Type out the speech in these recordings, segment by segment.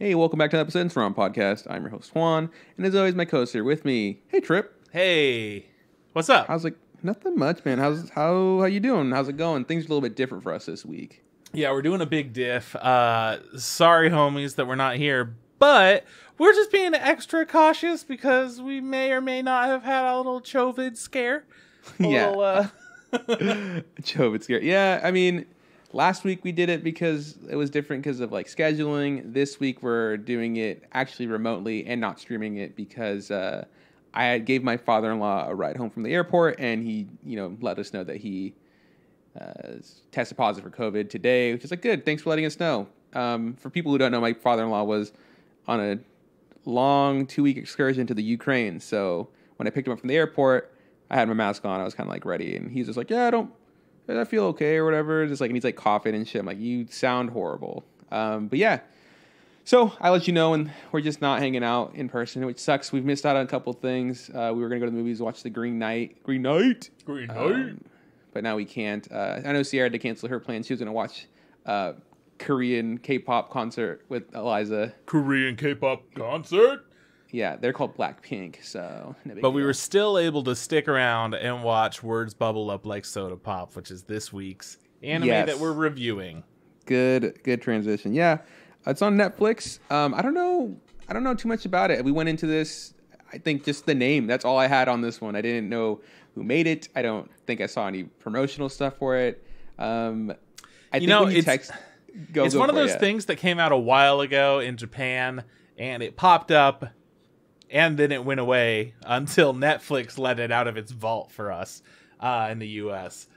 Hey, welcome back to the Episodes From podcast. I'm your host Juan, and as always, my co-host here with me. Hey, Trip. Hey, what's up? How's it? Nothing much, man. How you doing? How's it going? Things are a little bit different for us this week. Yeah, we're doing a big diff. Sorry, homies, that we're not here, but we're just being extra cautious because we may or may not have had a little COVID scare. COVID scare. Yeah, I mean, last week we did it because it was different because of like scheduling. This week we're doing it actually remotely and not streaming it because I gave my father-in-law a ride home from the airport, and he, let us know that he tested positive for COVID today, which is like, good. Thanks for letting us know. For people who don't know, my father-in-law was on a long 2-week excursion to the Ukraine. So when I picked him up from the airport, I had my mask on. I was kind of like ready, and he's just like, yeah, I feel okay or whatever. Just like, and he's like coughing and shit. I'm like, you sound horrible. But yeah. So I let you know, and we're just not hanging out in person, which sucks. We've missed out on a couple things. We were going to go to the movies, watch the Green Knight. But now we can't. I know Sierra had to cancel her plans. She was going to watch Korean K-pop concert with Eliza. Korean K-pop concert? Yeah, they're called Blackpink, so... But we were still able to stick around and watch Words Bubble Up Like Soda Pop, which is this week's anime that we're reviewing. Good transition. Yeah, it's on Netflix. I don't know too much about it. We went into this, I think, just the name. That's all I had on this one. I didn't know who made it. I don't think I saw any promotional stuff for it. It's one of those things that came out a while ago in Japan, and it popped up, and then it went away until Netflix let it out of its vault for us in the U.S.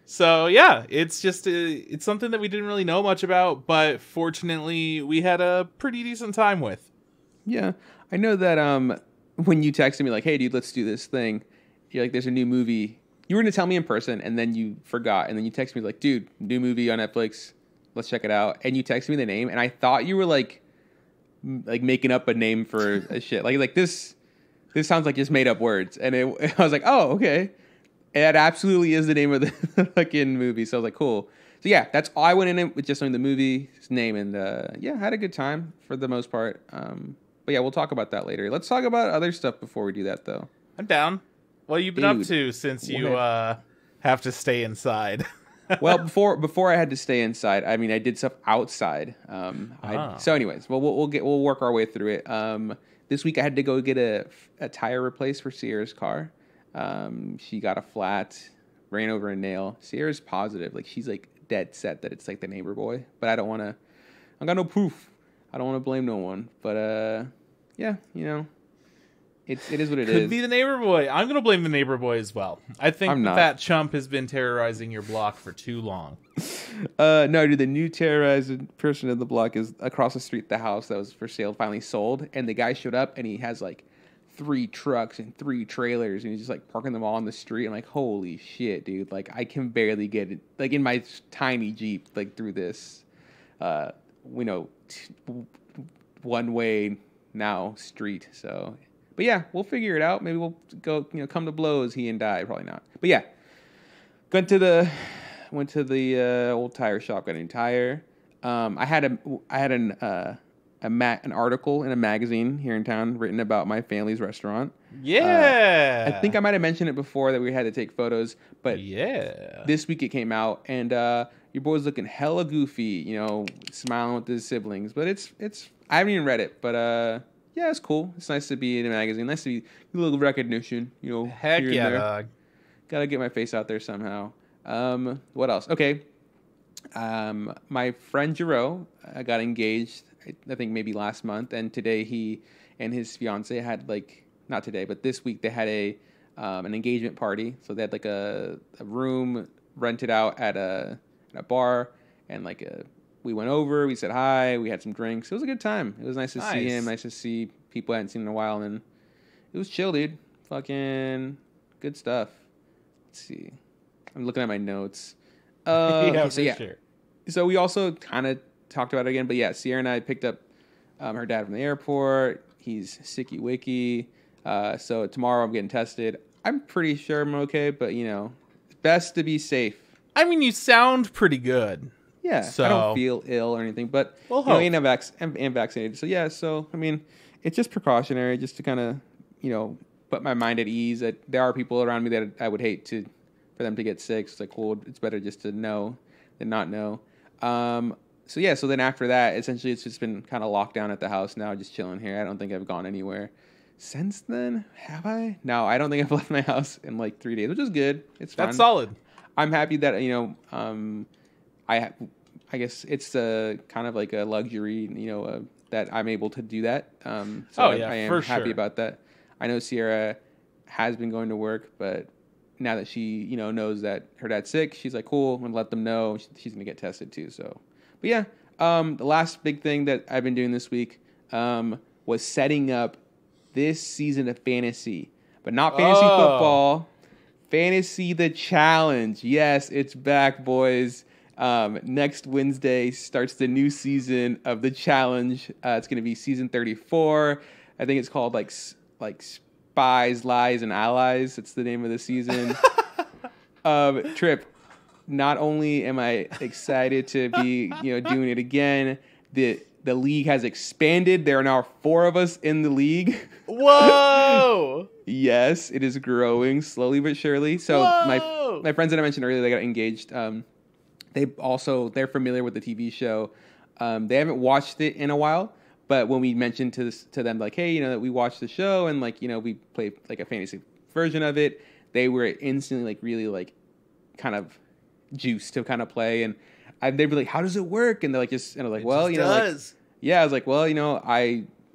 So yeah, it's just it's something that we didn't really know much about, but fortunately we had a pretty decent time with. Yeah, I know that when you texted me like, "Hey, dude, let's do this thing," you're like, "There's a new movie." You were going to tell me in person, and then you forgot, and then you texted me like, "Dude, new movie on Netflix. Let's check it out." And you texted me the name, and I thought you were like making up a name for a shit. Like this sounds like just made up words. And I was like, oh, okay. And that absolutely is the name of the fucking movie. So I was like, cool. So yeah, that's all I went in it with, just knowing the movie's name. And yeah, had a good time for the most part. But yeah, we'll talk about that later. Let's talk about other stuff before we do that though. I'm down. What have you been up to since you have to stay inside? Well, before I had to stay inside, I mean, I did stuff outside. So anyways, well, we'll work our way through it. This week I had to go get a tire replaced for Sierra's car. She got a flat, ran over a nail. Sierra's positive. Like, she's like dead set that it's like the neighbor boy, but I got no proof. I don't want to blame no one, but yeah, it is what it is. Could be the neighbor boy. I'm going to blame the neighbor boy as well. I think that chump has been terrorizing your block for too long. No, dude, the new terrorizing person in the block is across the street. The house that was for sale finally sold, and the guy showed up, and he has like 3 trucks and 3 trailers, and he's just like parking them all on the street. I'm like, holy shit, dude. Like, I can barely get it, like, in my tiny Jeep, like, through this, one way now street, so... But yeah, we'll figure it out. Maybe we'll go, come to blows. He and I, probably not. But yeah, went to the old tire shop, got a new tire. I had an article in a magazine here in town written about my family's restaurant. Yeah, I think I might have mentioned it before that we had to take photos. But yeah, this week it came out, and your boy's looking hella goofy, smiling with his siblings. But it's I haven't even read it, but yeah, it's cool. It's nice to be in a magazine. Nice to be a little recognition, Heck yeah, dog. Gotta get my face out there somehow. What else? Okay. My friend Jiro got engaged, I think maybe last month, and today he and his fiance had not today, but this week they had an engagement party. So they had like a room rented out at a bar, and we went over, we said hi, we had some drinks. It was a good time. It was nice to see him, nice to see people I hadn't seen in a while, and it was chill, dude. Fucking good stuff. Let's see. I'm looking at my notes. Sure. So we also kind of talked about it again, but yeah, Sierra and I picked up her dad from the airport. He's sicky wicky. So tomorrow I'm getting tested. I'm pretty sure I'm okay, but best to be safe. I mean, you sound pretty good. Yeah, So, I don't feel ill or anything, but we'll you know, hope. and I'm vaccinated. So yeah, so I mean, it's just precautionary, just to kind of, you know, put my mind at ease. That there are people around me that I would hate for them to get sick. So it's like, cool, it's better just to know than not know. So yeah, so then after that, essentially, it's just been kind of locked down at the house now, just chilling here. I don't think I've gone anywhere since then. Have I? No, I don't think I've left my house in like 3 days, which is good. It's fine. That's solid. I'm happy that, you know, I guess it's kind of like a luxury, you know, that I'm able to do that. So I am for happy sure. about that. I know Sierra has been going to work, but now that she, you know, knows that her dad's sick, she's like, cool, I'm gonna let them know. She's gonna get tested too. So, but yeah, the last big thing that I've been doing this week was setting up this season of fantasy, but not fantasy football. Fantasy the Challenge. Yes, it's back, boys. Next Wednesday starts the new season of the challenge. It's going to be season 34. I think it's called like Spies, Lies, and Allies. It's the name of the season. Trip. Not only am I excited to be, you know, doing it again, the league has expanded. There are now 4 of us in the league. Whoa! Yes, it is growing slowly but surely. So my friends that I mentioned earlier, they got engaged. They're familiar with the TV show. They haven't watched it in a while, but when we mentioned to them, like, hey, you know, that we watched the show and, like, you know, we play like a fantasy version of it, they were instantly like really like kind of juiced to kind of play, and they'd be like, how does it work? And they're like, and I'm like, well, you know, like, yeah, I was like, well, you know,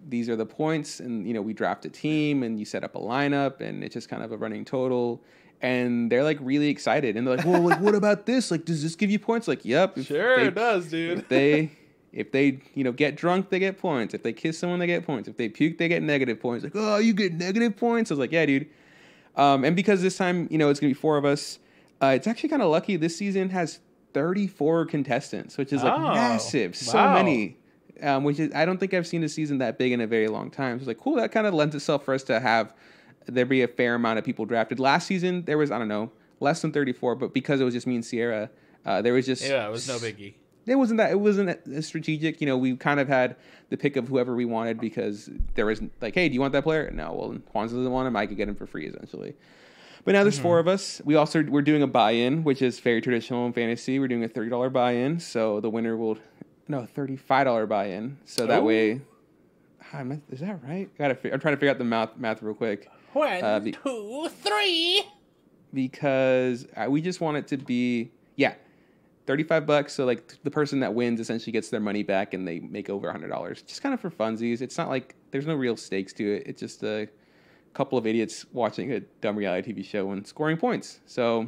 these are the points, and, you know, we draft a team and you set up a lineup and it's just kind of a running total. And they're like really excited, and they're like, well, like, what about this? Like, does this give you points? Like, yep. Sure, it does, dude. If they, you know, get drunk, they get points. If they kiss someone, they get points. If they puke, they get negative points. Like, oh, you get negative points? I was like, yeah, dude. And because this time, you know, it's going to be 4 of us, it's actually kind of lucky. This season has 34 contestants, which is like massive. So many. Which is, I don't think I've seen a season that big in a very long time. So it's like, cool, that kind of lends itself for us to have there be a fair amount of people drafted. Last season, there was, I don't know, less than 34, but because it was just me and Sierra, there was just... Yeah, it was no biggie. It wasn't as strategic. You know, we kind of had the pick of whoever we wanted because there was like, hey, do you want that player? No, well, Juan doesn't want him. I could get him for free, essentially. But now there's 4 of us. We're doing a buy-in, which is very traditional in fantasy. We're doing a $30 buy-in, so the winner will... No, $35 buy-in. So that way... Is that right? I'm trying to figure out the math real quick. 1, 2, 3. Because we just want it to be, $35. So like the person that wins essentially gets their money back and they make over $100. Just kind of for funsies. It's not like there's no real stakes to it. It's just a couple of idiots watching a dumb reality TV show and scoring points. So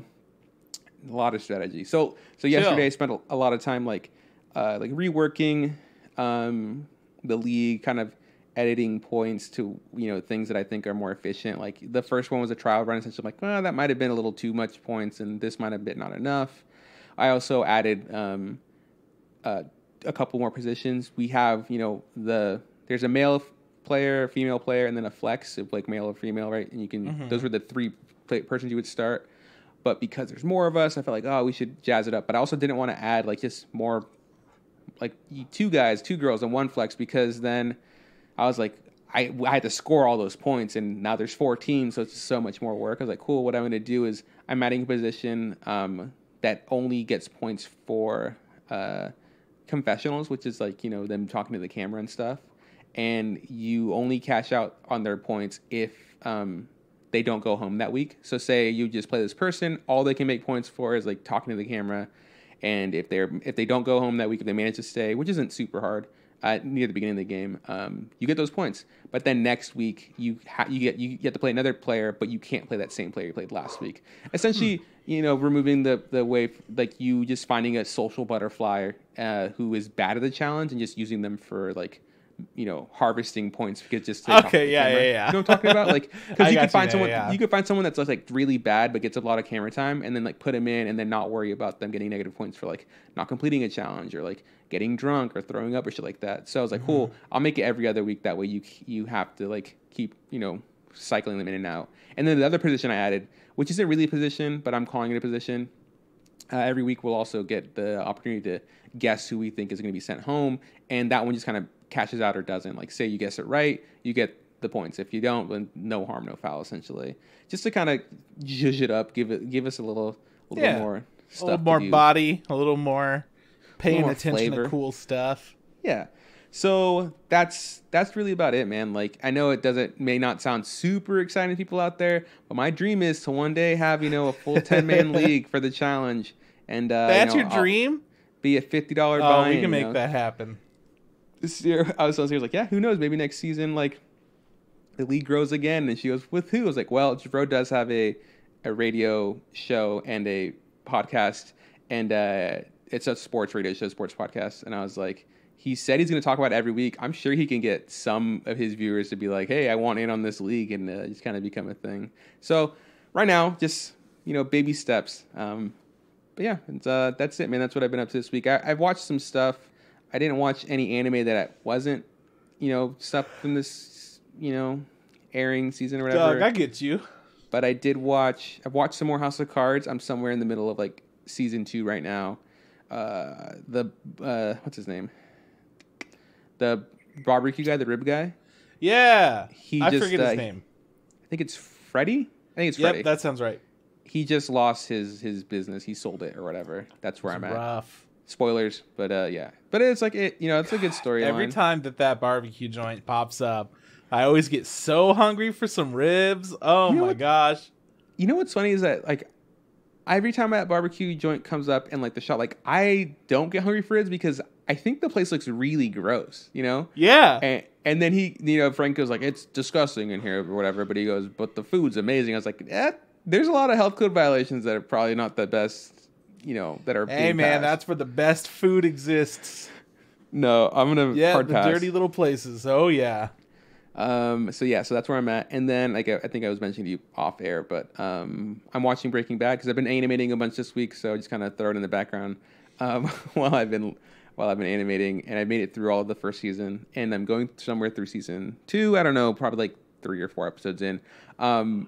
a lot of strategy. So yesterday I spent a lot of time like reworking the league, kind of editing points to, you know, things that I think are more efficient. Like the first one was a trial run, essentially. I'm like, well, that might have been a little too much points, and this might have been not enough. I also added a couple more positions. We have, you know, there's a male player, female player, and then a flex, if like male or female, right? And you can those were the 3 persons you would start. But because there's more of us, I felt like, oh, we should jazz it up. But I also didn't want to add like just more, like 2 guys, 2 girls, and 1 flex, because then I was like, I had to score all those points, and now there's 4 teams, so it's so much more work. I was like, cool, what I'm going to do is I'm adding a position that only gets points for confessionals, which is like, you know, them talking to the camera and stuff. And you only cash out on their points if they don't go home that week. So say you just play this person, all they can make points for is like talking to the camera. And if they don't go home that week, if they manage to stay, which isn't super hard, near the beginning of the game, you get those points. But then next week you get to play another player, but you can't play that same player you played last week. Essentially, you know, removing the way, like you just finding a social butterfly who is bad at the challenge and just using them for like, you know, harvesting points because just yeah. You know what I'm talking about? Like, because you could find someone that's like really bad but gets a lot of camera time, and then like put them in and then not worry about them getting negative points for like not completing a challenge or like getting drunk or throwing up or shit like that. So I was like, cool, I'll make it every other week. That way you have to like keep, you know, cycling them in and out. And then the other position I added, which isn't really a position, but I'm calling it a position, Every week we'll also get the opportunity to guess who we think is going to be sent home, and that one just kind of cashes out or doesn't. Like, say you guess it right, you get the points. If you don't, then no harm, no foul, essentially. Just to kind of zhuzh it up, give us a little more stuff, a little more body, a little more paying attention flavor. to cool stuff. Yeah. So that's really about it, man. Like, I know it may not sound super exciting to people out there, but my dream is to one day have, a full 10-man league for the challenge. And that's your dream? Be a $50 buy-in. Oh, we can make that happen. This year, I was like, yeah, who knows? Maybe next season, like, the league grows again. And she goes, with who? I was like, well, Javro does have a radio show and a podcast, and it's a sports radio show, sports podcast. And I was like, he said he's going to talk about it every week. I'm sure he can get some of his viewers to be like, hey, I want in on this league, and just kind of become a thing. So right now, just, baby steps. But yeah, that's it, man. That's what I've been up to this week. I've watched some stuff. I didn't watch any anime that wasn't, stuff from this, airing season or whatever. Doug, I get you. But I've watched some more House of Cards. I'm somewhere in the middle of like season 2 right now. What's his name? The barbecue guy, the rib guy. Yeah. I forget his name. I think it's Freddy. Freddy. Yep, that sounds right. He just lost his business. He sold it or whatever. That's where I'm at. Rough. Spoilers, but yeah. But it's like it's a good storyline. Every time that barbecue joint pops up, I always get so hungry for some ribs. Oh my gosh. You know what's funny is that like every time that barbecue joint comes up and like the shot, like I don't get hungry for ribs because I think the place looks really gross, Yeah. And then he, Frank goes like, it's disgusting in here or whatever, but he goes, but the food's amazing. I was like, there's a lot of health code violations that are probably not the best, that are. Hey man, that's where the best food exists. No, I'm gonna hard pass. Dirty little places. Oh yeah. So that's where I'm at. And then like I think I was mentioning to you off air, but I'm watching Breaking Bad because I've been animating a bunch this week, so I just kind of throw it in the background while I've been animating, and I made it through all of the first season, and I'm going somewhere through season 2. I don't know, probably like 3 or 4 episodes in. I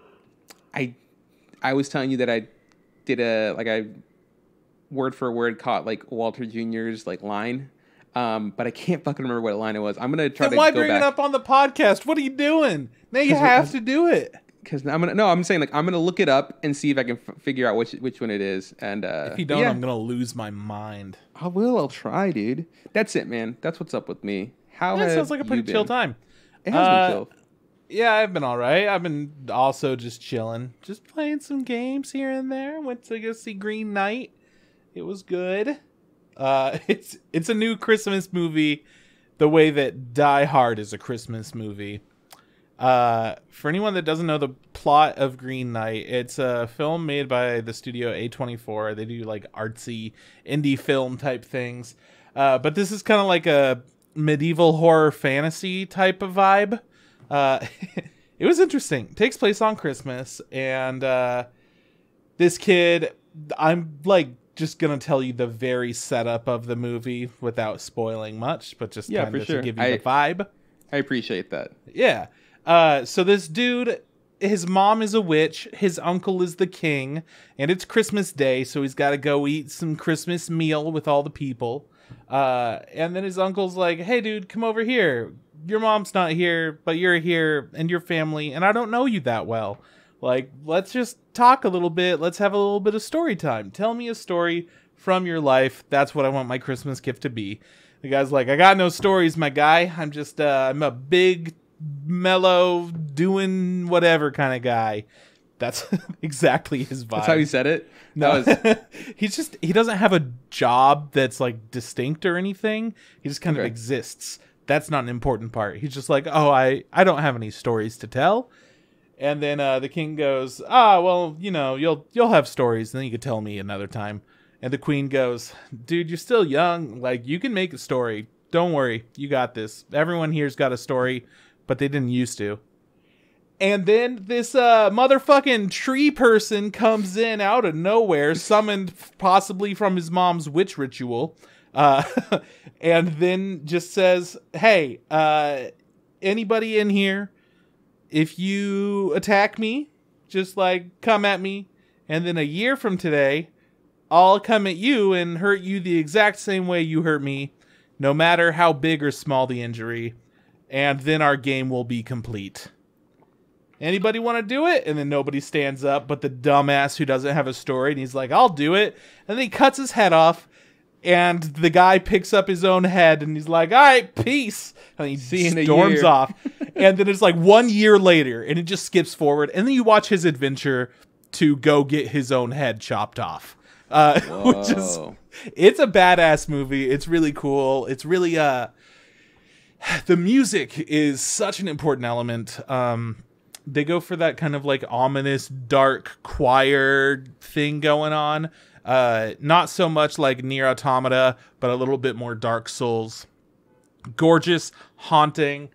was telling you that I did I word for word caught like Walter Jr.'s like line, but I can't fucking remember what line it was. I'm gonna try to go back. Why bring it up on the podcast? What are you doing? Now you have to do it. Because I'm saying like I'm gonna look it up and see if I can figure out which one it is. And if you don't, I'm gonna lose my mind. I will. I'll try, dude. That's it, man. That's what's up with me. That sounds like a pretty chill time. It has been chill. Yeah, I've been all right. I've been also just chilling, just playing some games here and there. Went to go see Green Knight. It was good. It's a new Christmas movie, the way that Die Hard is a Christmas movie. For anyone that doesn't know the plot of Green Knight, it's a film made by the studio A24. They do like artsy indie film type things. But this is kind of like a medieval horror fantasy type of vibe. It was interesting. It takes place on Christmas, and this kid, I'm like just gonna tell you the very setup of the movie without spoiling much, but just kind of to give you the vibe. I appreciate that. Yeah. So this dude, his mom is a witch, his uncle is the king, and it's Christmas Day, so he's got to go eat some Christmas meal with all the people. And then his uncle's like, hey dude, come over here. Your mom's not here, but you're here and your family, and I don't know you that well. Like, let's just talk a little bit. Let's have a little bit of story time. Tell me a story from your life. That's what I want my Christmas gift to be. The guy's like, I got no stories, my guy. I'm just, I'm a big, mellow, doing whatever kind of guy. That's exactly his vibe. That's how he said it? No, he doesn't have a job that's like distinct or anything. He just kind of exists. That's not an important part. He's just like, oh, I don't have any stories to tell. And then the king goes, well, you'll have stories, and then you could tell me another time. And the queen goes, dude, you're still young. Like, you can make a story. Don't worry. You got this. Everyone here's got a story, but they didn't used to. And then this motherfucking tree person comes in out of nowhere, summoned possibly from his mom's witch ritual, and then just says, hey, anybody in here, if you attack me, just like come at me, and then a year from today, I'll come at you and hurt you the exact same way you hurt me, no matter how big or small the injury, and then our game will be complete. Anybody want to do it? And then nobody stands up but the dumbass who doesn't have a story, and he's like, I'll do it. And then he cuts his head off, and the guy picks up his own head, and he's like, all right, peace. And he storms off. And then it's like 1 year later, and it just skips forward. And then you watch his adventure to go get his own head chopped off. Which is, it's a badass movie. It's really cool. It's really, the music is such an important element. They go for that kind of like ominous, dark choir thing going on. Not so much like Nier Automata, but a little bit more Dark Souls. Gorgeous, haunting,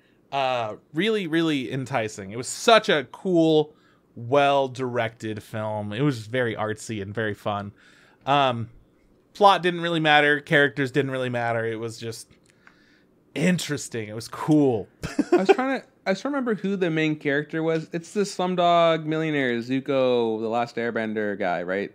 really, really enticing. It was such a cool, well-directed film. It was very artsy and very fun. Plot didn't really matter. Characters didn't really matter. It was just interesting. It was cool. I was trying to remember who the main character was. It's the Slumdog Millionaire, Zuko, the Last Airbender guy, right?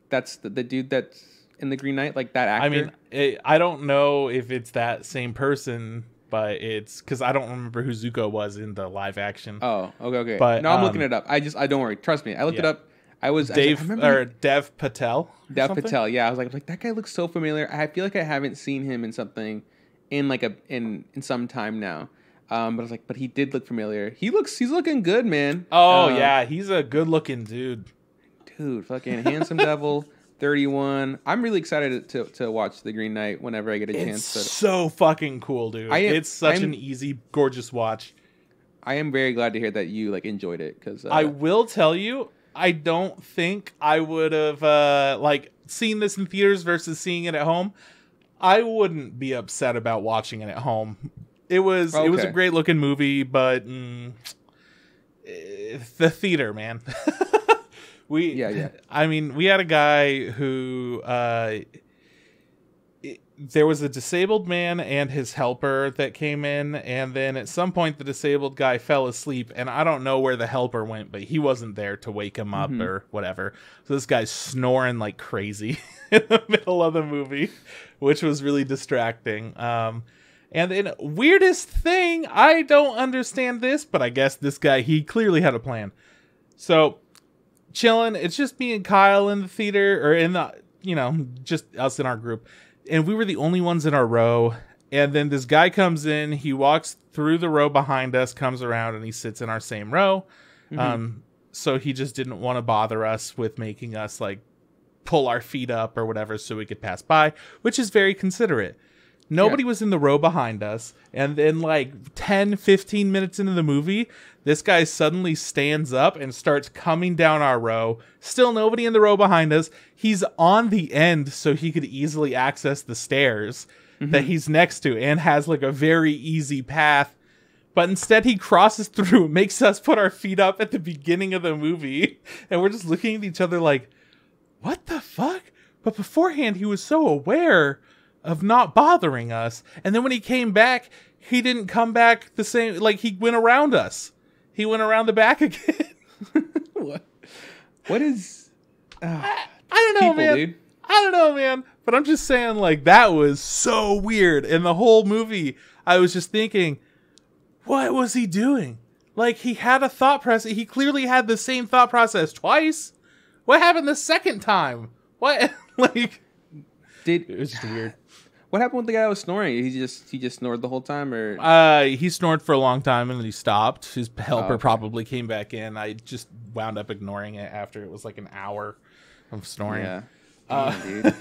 That's the dude that's in the Green Knight, like that actor. I mean, I don't know if it's that same person, but it's because I don't remember who Zuko was in the live action. Oh, okay. But no, I'm looking it up. I don't worry. Trust me. I looked it up. Dev Patel. Dev Patel. Yeah, I was like that guy looks so familiar. I feel like I haven't seen him in something in like in some time now. But I was like, but he did look familiar. He's looking good, man. Oh yeah, he's a good looking dude. Dude, fucking handsome devil, 31. I'm really excited to watch The Green Knight whenever I get a chance. It's so fucking cool, dude. It's such an easy, gorgeous watch. I am very glad to hear that you like enjoyed it, because I will tell you, I don't think I would have like seen this in theaters versus seeing it at home. I wouldn't be upset about watching it at home. It was a great looking movie, but the theater, man. I mean, we had a guy who there was a disabled man and his helper that came in, and then at some point the disabled guy fell asleep, and I don't know where the helper went, but he wasn't there to wake him up or whatever. So this guy's snoring like crazy in the middle of the movie, which was really distracting. And then weirdest thing, I don't understand this, but I guess this guy, he clearly had a plan. So chilling, it's just me and Kyle in the theater, or in the, just us in our group. And we were the only ones in our row. And then this guy comes in, he walks through the row behind us, comes around, and he sits in our same row. So he just didn't want to bother us with making us like pull our feet up or whatever so we could pass by, which is very considerate. Nobody was in the row behind us. And then like 10, 15 minutes into the movie, this guy suddenly stands up and starts coming down our row. Still nobody in the row behind us. He's on the end so he could easily access the stairs that he's next to and has like a very easy path. But instead he crosses through, makes us put our feet up at the beginning of the movie. And we're just looking at each other like, what the fuck? But beforehand he was so aware of not bothering us. And then when he came back, he didn't come back the same. Like, he went around us. He went around the back again. What is... I don't know, man. Dude. I don't know, man. But I'm just saying, like, that was so weird. And the whole movie, I was just thinking, what was he doing? Like, he had a thought process. He clearly had the same thought process twice. What happened the second time? What? Like... It was just weird. What happened with the guy who was snoring? He just snored the whole time, or he snored for a long time and then he stopped. His helper probably came back in. I just wound up ignoring it after it was like an hour of snoring. Yeah, dude.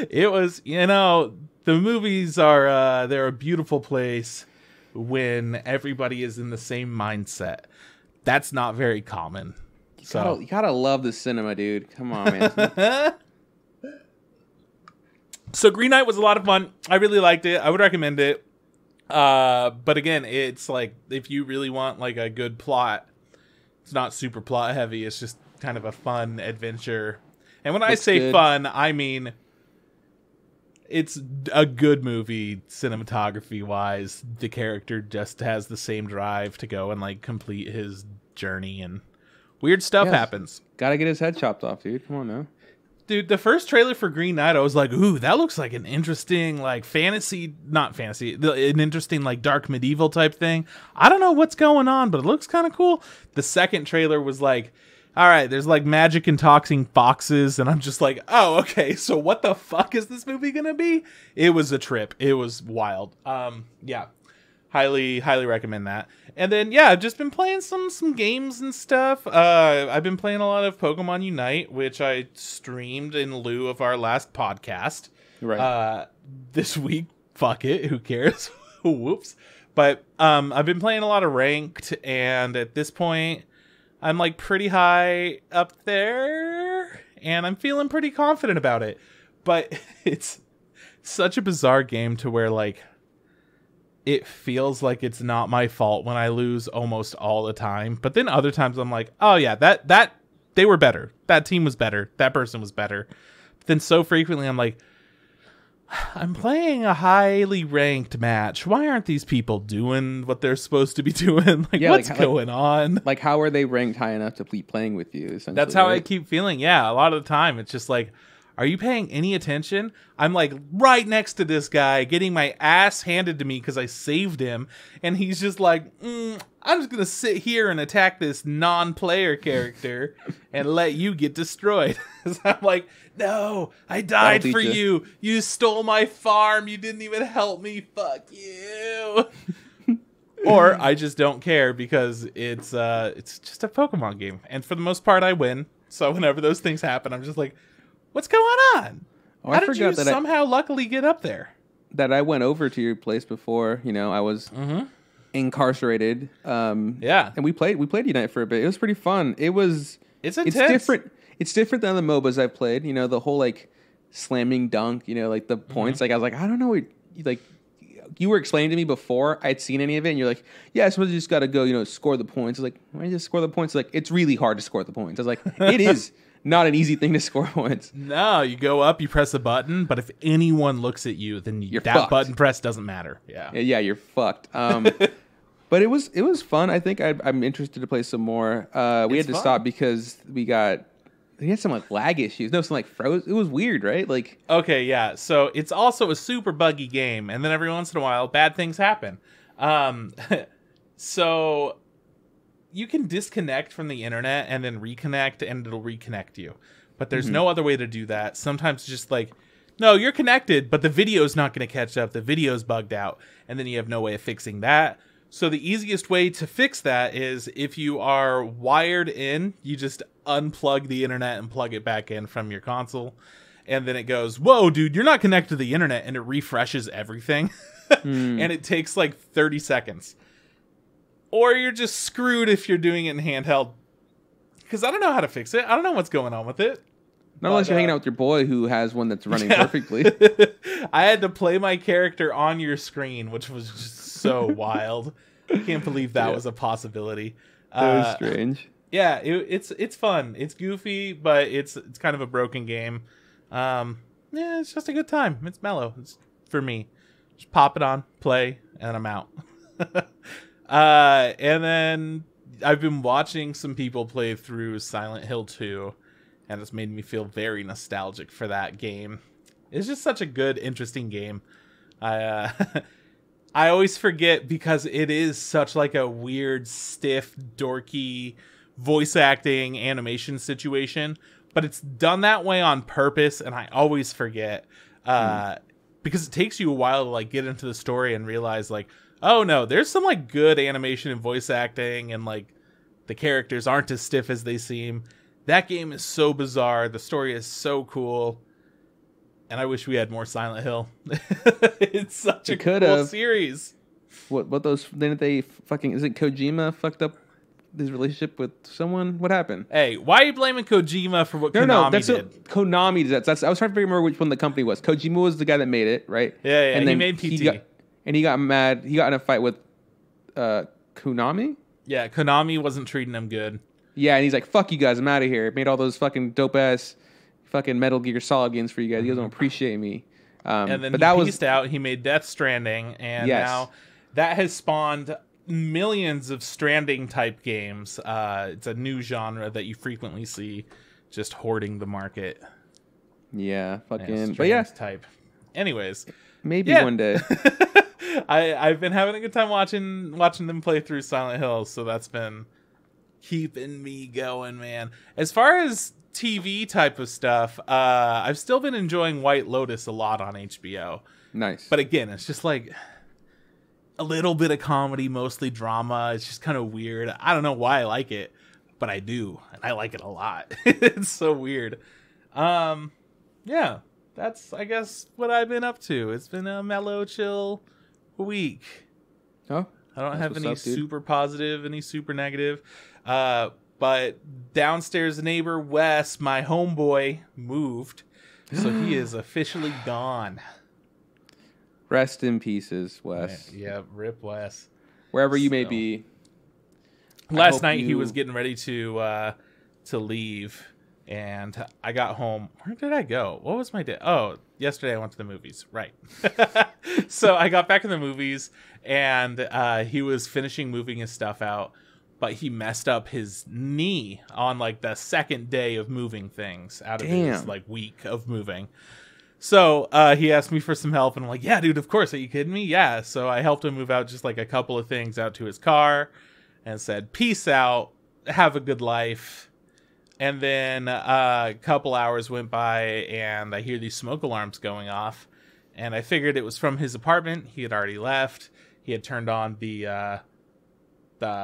It was, the movies are they're a beautiful place when everybody is in the same mindset. That's not very common. You gotta love the cinema, dude. Come on, man. So Green Knight was a lot of fun. I really liked it. I would recommend it. But again, it's like, if you really want like a good plot, it's not super plot heavy. It's just kind of a fun adventure. And when I say fun, I mean it's a good movie cinematography wise. The character just has the same drive to go and like complete his journey, and weird stuff happens. Gotta get his head chopped off, dude. Come on now. Dude, the first trailer for Green Knight, I was like, ooh, that looks like an interesting, like, not fantasy, an interesting, like, dark medieval type thing. I don't know what's going on, but it looks kind of cool. The second trailer was like, all right, there's, like, magic and talking foxes, and I'm just like, oh, okay, so what the fuck is this movie gonna be? It was a trip. It was wild. Yeah. Highly recommend that. And then, yeah, I've just been playing some games and stuff. I've been playing a lot of Pokemon Unite, which I streamed in lieu of our last podcast. Right. This week, fuck it, who cares? Whoops. But I've been playing a lot of Ranked, and at this point, I'm, like, pretty high up there, and I'm feeling pretty confident about it. But it's such a bizarre game to where, like, it feels like it's not my fault when I lose almost all the time. But then other times I'm like, oh yeah, that they were better. That team was better. That person was better. But then so frequently I'm like, I'm playing a highly ranked match. Why aren't these people doing what they're supposed to be doing? Like, yeah, what's going on? Like, how are they ranked high enough to keep playing with you? Essentially, that's how I keep feeling. Yeah, a lot of the time it's just like, are you paying any attention? I'm like right next to this guy getting my ass handed to me because I saved him. And he's just like, I'm just going to sit here and attack this non-player character and let you get destroyed. So I'm like, no, I died for you. You stole my farm. You didn't even help me. Fuck you. Or I just don't care because it's just a Pokemon game. And for the most part, I win. So whenever those things happen, I'm just like, what's going on? Oh, How did you somehow luckily get up there? That I went over to your place before. You know, I was incarcerated. Yeah, and we played Unite for a bit. It was pretty fun. It's intense. It's different. It's different than the MOBAs I've played. You know, the whole like slamming dunk. You know, like the points. Like I was like, I don't know. Like you were explaining to me before I'd seen any of it, and you're like, yeah, I suppose you just got to go. You know, score the points. I was like, why don't you just score the points? Like it's really hard to score the points. I was like, it is. Not an easy thing to score points. No, you go up, you press a button, but if anyone looks at you, then that fucked. Button press doesn't matter. Yeah, you're fucked. But it was fun. I think I'm interested to play some more. We had to stop because we had some like lag issues. No, some like froze. It was weird, right? Like okay, yeah. So it's also a super buggy game, and then every once in a while, bad things happen. So you can disconnect from the internet and then reconnect, and it'll reconnect you. But there's no other way to do that. Sometimes it's just like, no, you're connected, but the video's not going to catch up. The video's bugged out, and then you have no way of fixing that. So the easiest way to fix that is if you are wired in, you just unplug the internet and plug it back in from your console. And then it goes, whoa, dude, you're not connected to the internet, and it refreshes everything. And it takes like 30 seconds. Or you're just screwed if you're doing it in handheld. Because I don't know how to fix it. I don't know what's going on with it. Not unless you're hanging out with your boy who has one that's running perfectly. I had to play my character on your screen, which was just so wild. I can't believe that was a possibility. That was strange. Yeah, it's fun. It's goofy, but it's kind of a broken game. Yeah, it's just a good time. It's mellow. It's for me. Just pop it on, play, and I'm out. And then I've been watching some people play through Silent Hill 2, and it's made me feel very nostalgic for that game. It's just such a good, interesting game. I always forget because it is such like a weird, stiff, dorky voice acting animation situation, but it's done that way on purpose, and I always forget because it takes you a while to like get into the story and realize like, oh no, there's some like good animation and voice acting, and like the characters aren't as stiff as they seem. That game is so bizarre. The story is so cool. And I wish we had more Silent Hill. It's such a cool series. What those, didn't they fucking, is it Kojima fucked up his relationship with someone? What happened? Hey, why are you blaming Kojima for what Konami did? Konami did that. I was trying to remember which one the company was. Kojima was the guy that made it, right? Yeah, and he made PT. And he got mad. He got in a fight with Konami? Yeah, Konami wasn't treating him good. Yeah, and he's like, fuck you guys, I'm out of here. Made all those fucking dope-ass fucking Metal Gear Solid games for you guys. You guys don't appreciate me. And then he pieced out. He made Death Stranding, and now that has spawned millions of Stranding-type games. It's a new genre that you frequently see just hoarding the market. Yeah, fucking. Strange But yeah, type. Anyways, maybe one day. I've been having a good time watching them play through Silent Hill, so that's been keeping me going, man. As far as TV type of stuff, I've still been enjoying White Lotus a lot on HBO. Nice. But again, it's just like a little bit of comedy, mostly drama. It's just kind of weird. I don't know why I like it, but I do, and I like it a lot. It's so weird. Yeah, that's, I guess, what I've been up to. It's been a mellow, chill week. Oh, I don't have any super positive, any super negative. But downstairs neighbor Wes, my homeboy, moved, so he is officially gone. Rest in pieces, Wes. Yeah, rip Wes. Wherever you may be. Last night he was getting ready to leave, and I got home. Where did I go? What was my day? Oh, yesterday I went to the movies. Right. So I got back in the movies, and he was finishing moving his stuff out, but he messed up his knee on like the second day of moving things out of his like week of moving. So he asked me for some help, and I'm like, yeah, dude, of course. Are you kidding me? Yeah. So I helped him move out just like a couple of things out to his car and said, peace out. Have a good life. And then a couple hours went by, and I hear these smoke alarms going off. And I figured it was from his apartment. He had already left. He had turned on the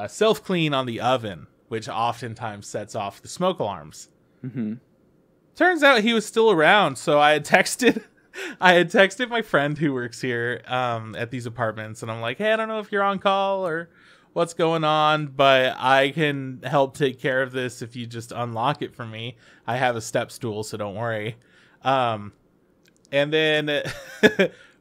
self-clean on the oven, which oftentimes sets off the smoke alarms. Mm-hmm. Turns out he was still around, so I had texted my friend who works here at these apartments, and I'm like, hey, I don't know if you're on call or what's going on, but I can help take care of this if you just unlock it for me. I have a step stool, so don't worry. And then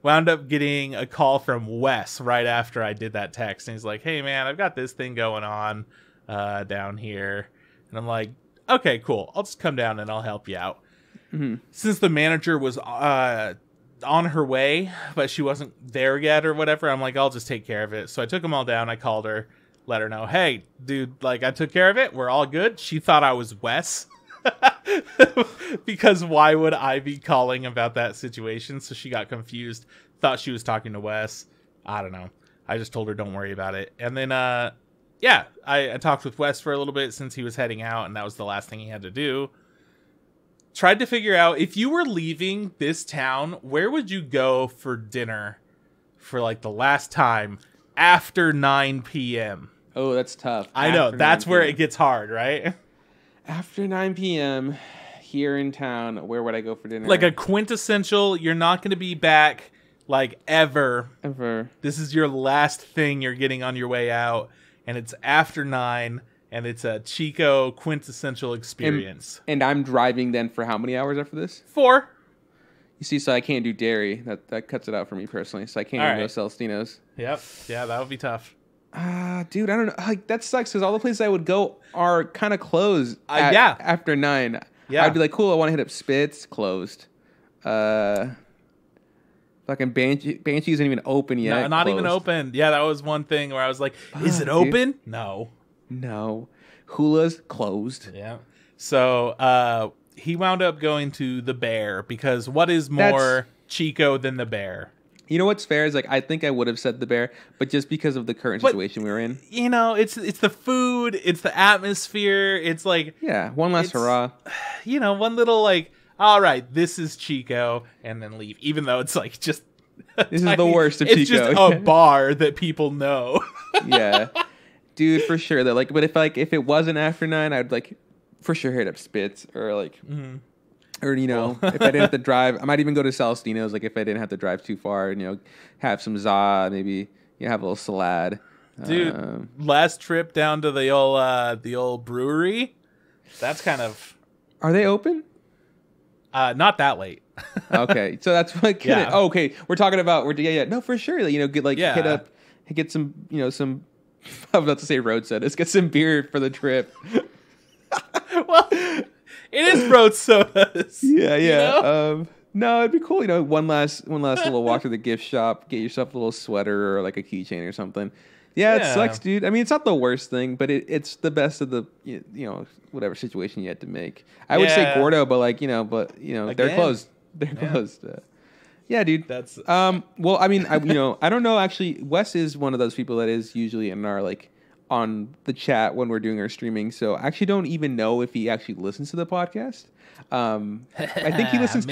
wound up getting a call from Wes right after I did that text, and he's like, hey, man, I've got this thing going on down here. And I'm like, okay, cool. I'll just come down and I'll help you out. Mm-hmm. Since the manager was on her way, but she wasn't there yet or whatever, I'm like, I'll just take care of it. So I took them all down. I called her, let her know, hey, dude, like I took care of it. We're all good. She thought I was Wes. Because why would I be calling about that situation? So she got confused, thought she was talking to Wes. I don't know. I just told her don't worry about it. And then yeah, I talked with Wes for a little bit since he was heading out, and that was the last thing he had to do. Tried to figure out, if you were leaving this town, where would you go for dinner for like the last time after 9 p.m.? Oh, that's tough. I know, that's where it gets hard, right? After 9 p.m. here in town, where would I go for dinner? Like a quintessential, you're not going to be back like ever. This is your last thing you're getting on your way out. And it's after 9, and it's a Chico quintessential experience. And I'm driving then for how many hours after this? 4. You see, so I can't do dairy. That cuts it out for me personally. So I can't even go Celestino's. Yep. Yeah, that would be tough. Dude, I don't know. Like, that sucks because all the places I would go are kind of closed after 9. Yeah. I'd be like, cool, I want to hit up Spitz. Closed. Fucking Banshee isn't even open yet. No, not even open. Yeah, that was one thing where I was like, is it open? Dude. No. Hula's closed. Yeah. So he wound up going to the Bear because what is more Chico than the Bear? You know what's fair is like I think I would have said the Bear, but just because of the current situation we were in. You know, it's the food, it's the atmosphere, it's like one last hurrah. You know, one little like, all right, this is Chico, and then leave. Even though it's like just this is the worst of Chico. It's just a bar that people know. Yeah, dude, for sure. Though, like, but if it wasn't after 9, I'd like for sure hit up Spitz or like. Mm-hmm. Or, you know, if I didn't have to drive, I might even go to Celestino's, like, if I didn't have to drive too far and, you know, have some za, maybe, have a little salad. Dude, last trip down to the old brewery, that's kind of... Are they open? Not that late. Okay, so that's what... Oh, okay, we're talking about... No, for sure, you know, hit up, get some, you know, some... I was about to say road soda. Let's get some beer for the trip. Well... It is road sodas. Yeah. You know? No, it'd be cool. You know, one last little walk to the gift shop. Get yourself a little sweater or like a keychain or something. Yeah, it sucks, dude. I mean, it's not the worst thing, but it's the best of the whatever situation you had to make. I would say Gordo, but Again? They're closed. They're closed. Yeah, dude. That's well, I mean, I don't know. Actually, Wes is one of those people that is usually in our on the chat when we're doing our streaming. So I actually don't even know if he actually listens to the podcast. I think he listens.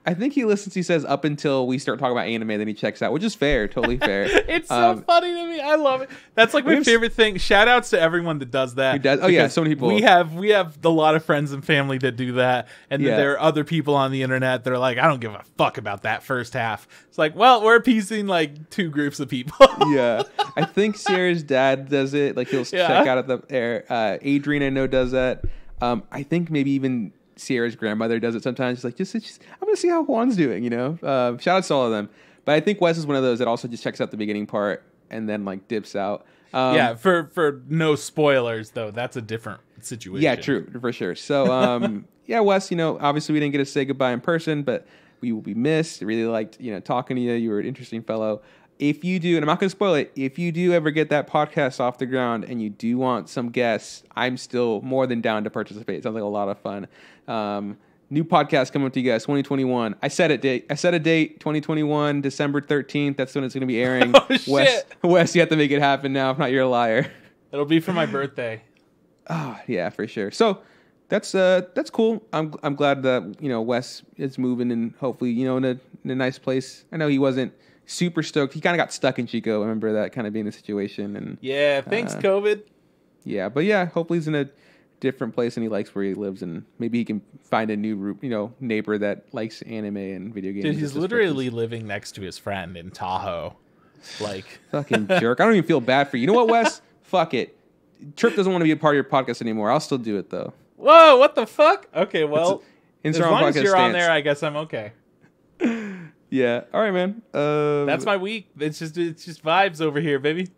I think he listens. He says up until we start talking about anime, then he checks out, which is fair, totally fair. It's so funny to me. I love it. That's like my favorite thing. Shout outs to everyone that does that. Who does? Oh yeah, so many people. We have a lot of friends and family that do that, and then there are other people on the internet that are like, I don't give a fuck about that first half. It's like, well, we're appeasing like two groups of people. Yeah, I think Sierra's dad does it. Like he'll check out at the air. Adrian, I know, does that. I think maybe even Sierra's grandmother does it sometimes. She's like, just I'm gonna see how Juan's doing, shout out to all of them. But I think Wes is one of those that also just checks out the beginning part and then like dips out. For no spoilers though, that's a different situation. Yeah, true, for sure. So yeah, Wes, obviously we didn't get to say goodbye in person, but we will be missed. I really liked talking to you. You were an interesting fellow. If you do, and I'm not going to spoil it, if you do ever get that podcast off the ground and you do want some guests, I'm still more than down to participate. It sounds like a lot of fun. New podcast coming to you guys, 2021. I set a date, 2021, December 13th. That's when it's going to be airing. Oh, shit. Wes, you have to make it happen now. If not, you're a liar. It'll be for my birthday. Oh, yeah, for sure. So that's cool. I'm glad that, Wes is moving and hopefully, in a nice place. I know he wasn't super stoked. He kind of got stuck in Chico. I remember that kind of being the situation. And thanks, COVID. Yeah, but yeah, hopefully he's in a different place and he likes where he lives, and maybe he can find a new neighbor that likes anime and video games. Dude, he's literally living next to his friend in Tahoe. Like fucking jerk. I don't even feel bad for you. You know what, Wes? Fuck it. Trip doesn't want to be a part of your podcast anymore. I'll still do it though. Whoa, what the fuck? Okay, well, as long as you're on there, I guess I'm okay. Yeah. All right, man. That's my week. It's just vibes over here, baby.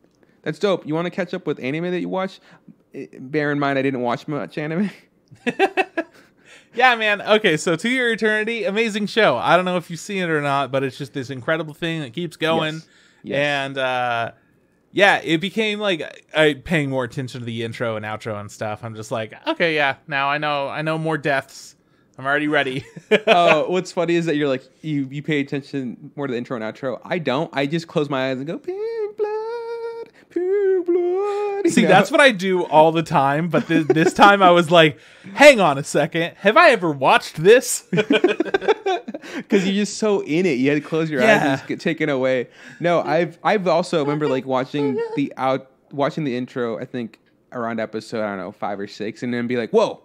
That's dope. You want to catch up with anime that you watch? Bear in mind, I didn't watch much anime. Yeah, man. Okay, so To Your Eternity, amazing show. I don't know if you've seen it or not, but it's just this incredible thing that keeps going. Yes. And it became like paying more attention to the intro and outro and stuff. I'm just like, okay, yeah, now I know more deaths. I'm already ready. Oh, what's funny is that you're like, you pay attention more to the intro and outro. I don't. I just close my eyes and go, pink blood, pink blood. See, that's what I do all the time. But this time I was like, hang on a second. Have I ever watched this? Because you're just so in it. You had to close your eyes and just get taken away. No, I've also remember like watching the intro, I think around episode, I don't know, 5 or 6, and then be like, whoa.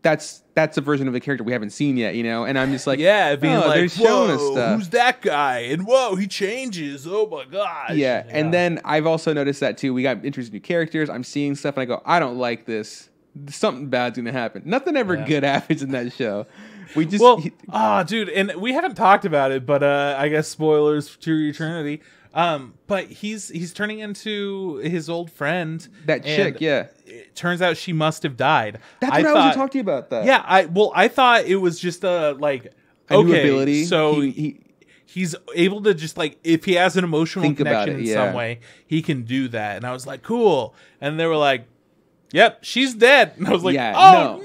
That's a version of a character we haven't seen yet, and I'm just like, being like, they're showing us whoa, stuff. Who's that guy? And whoa, he changes. Oh my gosh. Yeah, and then I've also noticed that too. We got introduced new characters. I'm seeing stuff, and I go, I don't like this. Something bad's gonna happen. Nothing ever good happens in that show. We just dude, and we haven't talked about it, but I guess spoilers to Eternity. But he's turning into his old friend. That chick, yeah. It turns out she must have died. That's what I was going to talk to you about. That. Yeah, I thought it was just a new ability. So he's able to just if he has an emotional connection in some way, he can do that. And I was like, cool. And they were like, yep, she's dead. And I was like, no.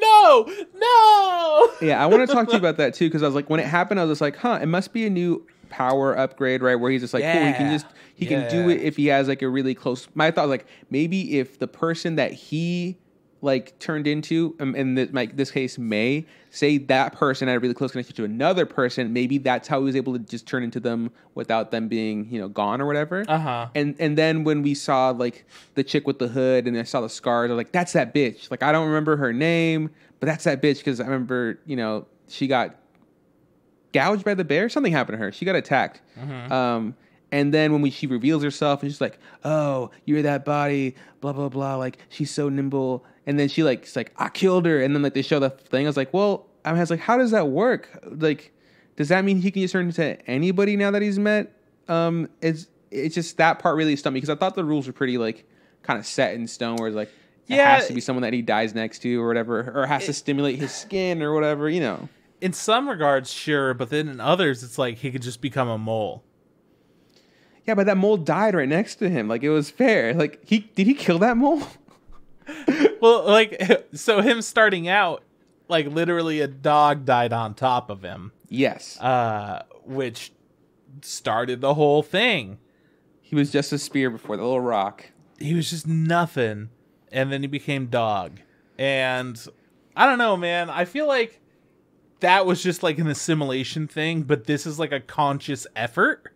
Yeah, I want to talk to you about that too, because I was like, when it happened, I was just like, it must be a new power upgrade, right? Where he's just like, cool, he can do it if he has a really close. My thought was maybe if the person that he turned into, in this case, May, say that person had a really close connection to another person, maybe that's how he was able to just turn into them without them being, gone or whatever. And then when we saw the chick with the hood and I saw the scars, I was like, that's that bitch. I don't remember her name, but that's that bitch, because I remember, she got gouged by the bear. Something happened to her. She got attacked. And then when she reveals herself and she's like, oh, you're that body, blah, blah, blah. She's so nimble. And then she's like, I killed her. And then they show the thing. I was like, well, I was like, how does that work? Does that mean he can just turn into anybody now that he's met? It's just that part really stumped me, because I thought the rules were pretty kind of set in stone, where it's it has to be someone that he dies next to or whatever, or has to stimulate his skin or whatever, In some regards, sure, but then in others, it's he could just become a mole. Yeah, but that mole died right next to him. Like, it was fair. Like, did he kill that mole? Well, like, so him starting out, like, literally a dog died on top of him. Yes. Which started the whole thing. He was just a spear before, the little rock. He was just nothing. And then he became dog. And I don't know, man. I feel like that was just like an assimilation thing, but this is like a conscious effort.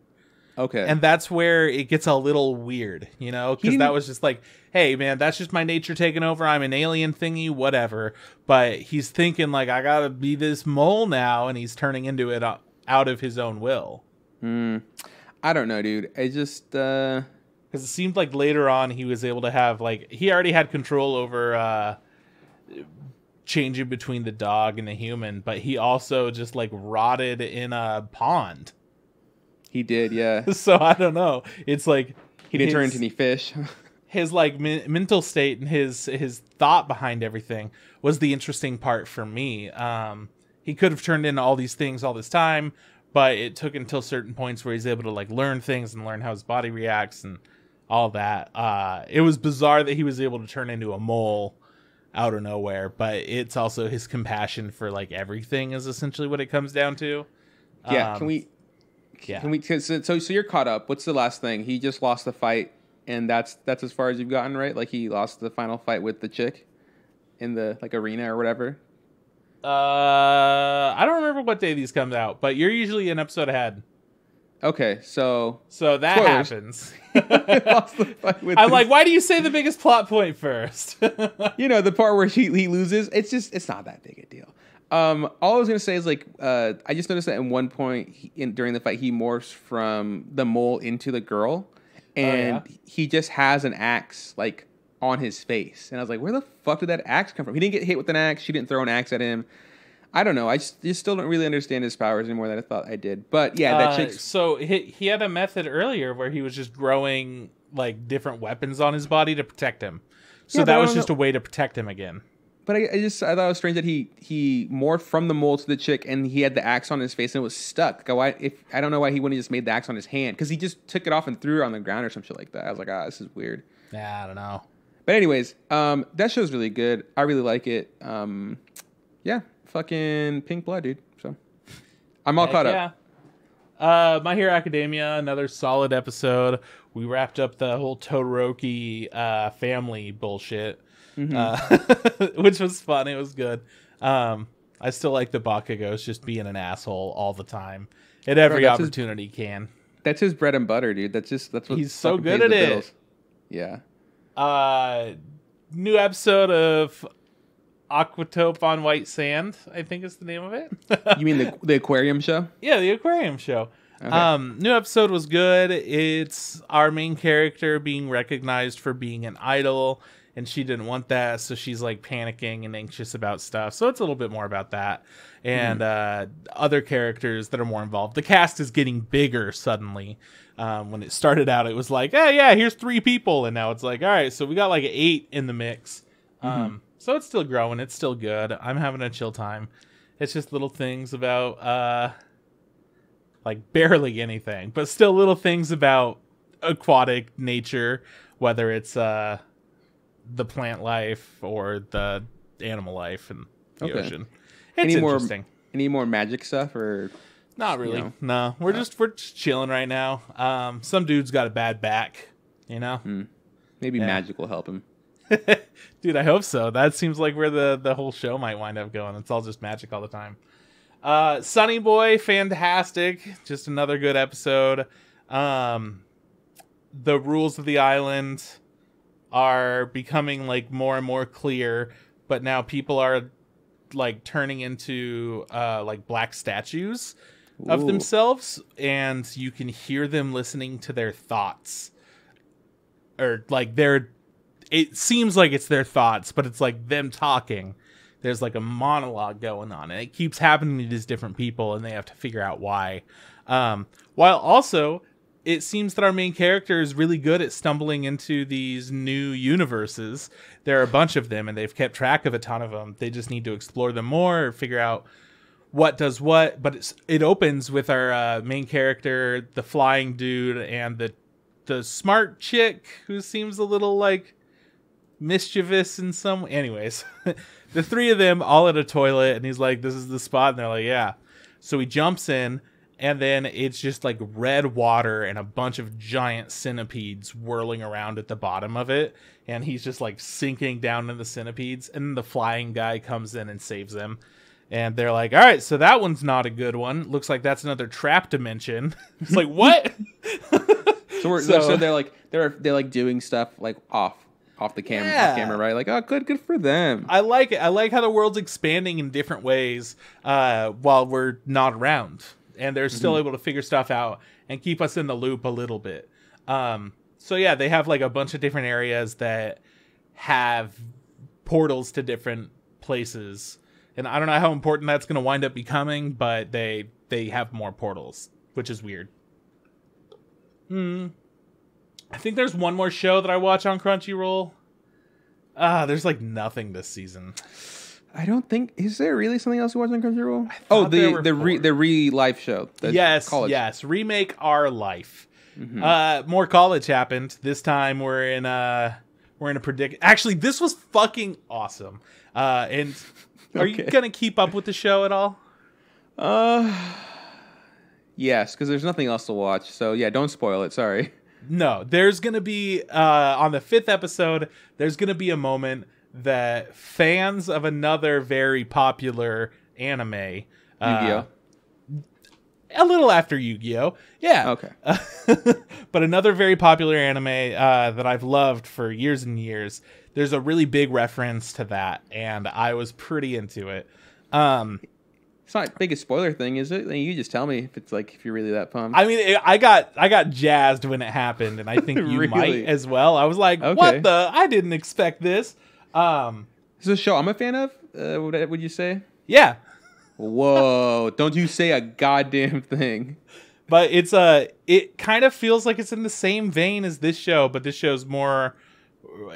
Okay. And that's where it gets a little weird, you know? Because that was just like, hey, man, that's just my nature taking over. I'm an alien thingy, whatever. But he's thinking, like, I gotta be this mole now, and he's turning into it out of his own will. I don't know, dude. I just... Because it seemed like later on he was able to have, like... He already had control over changing between the dog and the human, but he also just, like, rotted in a pond. He did, yeah. So I don't know. It's like he didn't turn into any fish. His like mental state and his thought behind everything was the interesting part for me. He could have turned into all these things all this time, but it took until certain points where he's able to like learn things and learn how his body reacts and all that. It was bizarre that he was able to turn into a mole out of nowhere, but it's also his compassion for like everything is essentially what it comes down to. Yeah, Yeah. Can we? So you're caught up. What's the last thing? He just lost the fight, and that's as far as you've gotten, right? Like he lost the final fight with the chick in the like arena or whatever. I don't remember what day these comes out, but you're usually an episode ahead. Okay, so that spoilers. Happens. Lost the fight with I'm like, why do you say the biggest plot point first? You know, the part where he loses. It's not that big a deal. All I was gonna say is like, I just noticed that at one point during the fight, he morphs from the mole into the girl, and he just has an axe like on his face, and I was like, where the fuck did that axe come from? He didn't get hit with an axe. She didn't throw an axe at him. I don't know. I just still don't really understand his powers anymore than I thought I did. But yeah, that chick. So he had a method earlier where he was just growing like different weapons on his body to protect him. So that was just a way to protect him again. But I thought it was strange that he morphed from the mole to the chick, and he had the axe on his face and it was stuck. Like, I don't know why he wouldn't have just made the axe on his hand, because he just took it off and threw it on the ground or some shit like that. I was like, this is weird. Yeah, I don't know. But anyways, that show's really good. I really like it. Yeah, fucking pink blood, dude. So I'm all caught up. My Hero Academia, another solid episode. We wrapped up the whole Todoroki family bullshit. Which was fun. It was good. I still like the Bakugo's just being an asshole all the time at every opportunity can. That's his bread and butter, dude. That's what he's so good at it. Bills. Yeah. New episode of Aquatope on White Sand, I think is the name of it. You mean the aquarium show? Yeah, the aquarium show. Okay. New episode was good. It's our main character being recognized for being an idol, and she didn't want that, so she's like panicking and anxious about stuff. So it's a little bit more about that. And other characters that are more involved. The cast is getting bigger suddenly. When it started out, it was like, here's 3 people. And now it's like, all right, so we got like 8 in the mix. So it's still growing. It's still good. I'm having a chill time. It's just little things about, like barely anything, but still little things about aquatic nature, whether it's, the plant life or the animal life in the ocean. It's interesting. Any more magic stuff or not really? You know? No, we're just chilling right now. Some dude's got a bad back, you know. Maybe magic will help him. Dude, I hope so. That seems like where the whole show might wind up going. It's all just magic all the time. Sunny Boy, fantastic. Just another good episode. The rules of the island are becoming like more and more clear, but now people are like turning into like black statues of themselves, and you can hear them listening to their thoughts, or like it seems like it's their thoughts, but it's like them talking. There's like a monologue going on, and it keeps happening to these different people, and they have to figure out why. While also it seems that our main character is really good at stumbling into these new universes. There are a bunch of them, and they've kept track of a ton of them. They just need to explore them more or figure out what does what, but it opens with our main character, the flying dude, and the smart chick who seems a little like mischievous in some. Anyways, the three of them all at a toilet, and he's like, "This is the spot," and they're like, "Yeah." So he jumps in, and then it's just like red water and a bunch of giant centipedes whirling around at the bottom of it, and he's just like sinking down in the centipedes, and the flying guy comes in and saves him. And they're like, all right, so that one's not a good one. Looks like that's another trap dimension. It's like, what? So they're like doing stuff like off the camera, off camera, right? Like, oh, good for them. I like it. I like how the world's expanding in different ways while we're not around, and they're still able to figure stuff out and keep us in the loop a little bit. So yeah, they have like a bunch of different areas that have portals to different places. And I don't know how important that's going to wind up becoming, but they have more portals, which is weird. I think there's one more show that I watch on Crunchyroll. There's like nothing this season. I don't think... Is there really something else you watch on Crunchyroll? Oh, the re-life show. Yes. Remake Our Life. More college happened. This time we're in a predict... Actually, this was fucking awesome. And... Are you going to keep up with the show at all? Yes, because there's nothing else to watch. So, yeah, don't spoil it. Sorry. No, there's going to be, on the 5th episode, there's going to be a moment that fans of another very popular anime... Yu-Gi-Oh! A little after Yu-Gi-Oh! Yeah. Okay. But another very popular anime that I've loved for years and years... There's a really big reference to that, and I was pretty into it. It's not the biggest spoiler thing, is it? You just tell me if you're really that pumped. I mean, I got jazzed when it happened, and I think you really? might as well. I was like, what the? I didn't expect this. Is this a show I'm a fan of? Would you say? Yeah. Whoa! Don't you say a goddamn thing. But it kind of feels like it's in the same vein as this show, but this show's more...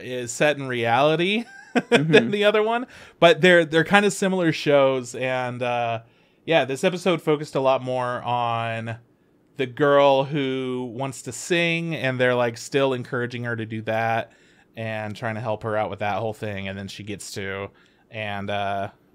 is set in reality than the other one, but they're kind of similar shows. And this episode focused a lot more on the girl who wants to sing, and they're like still encouraging her to do that and trying to help her out with that whole thing. And then she gets to, and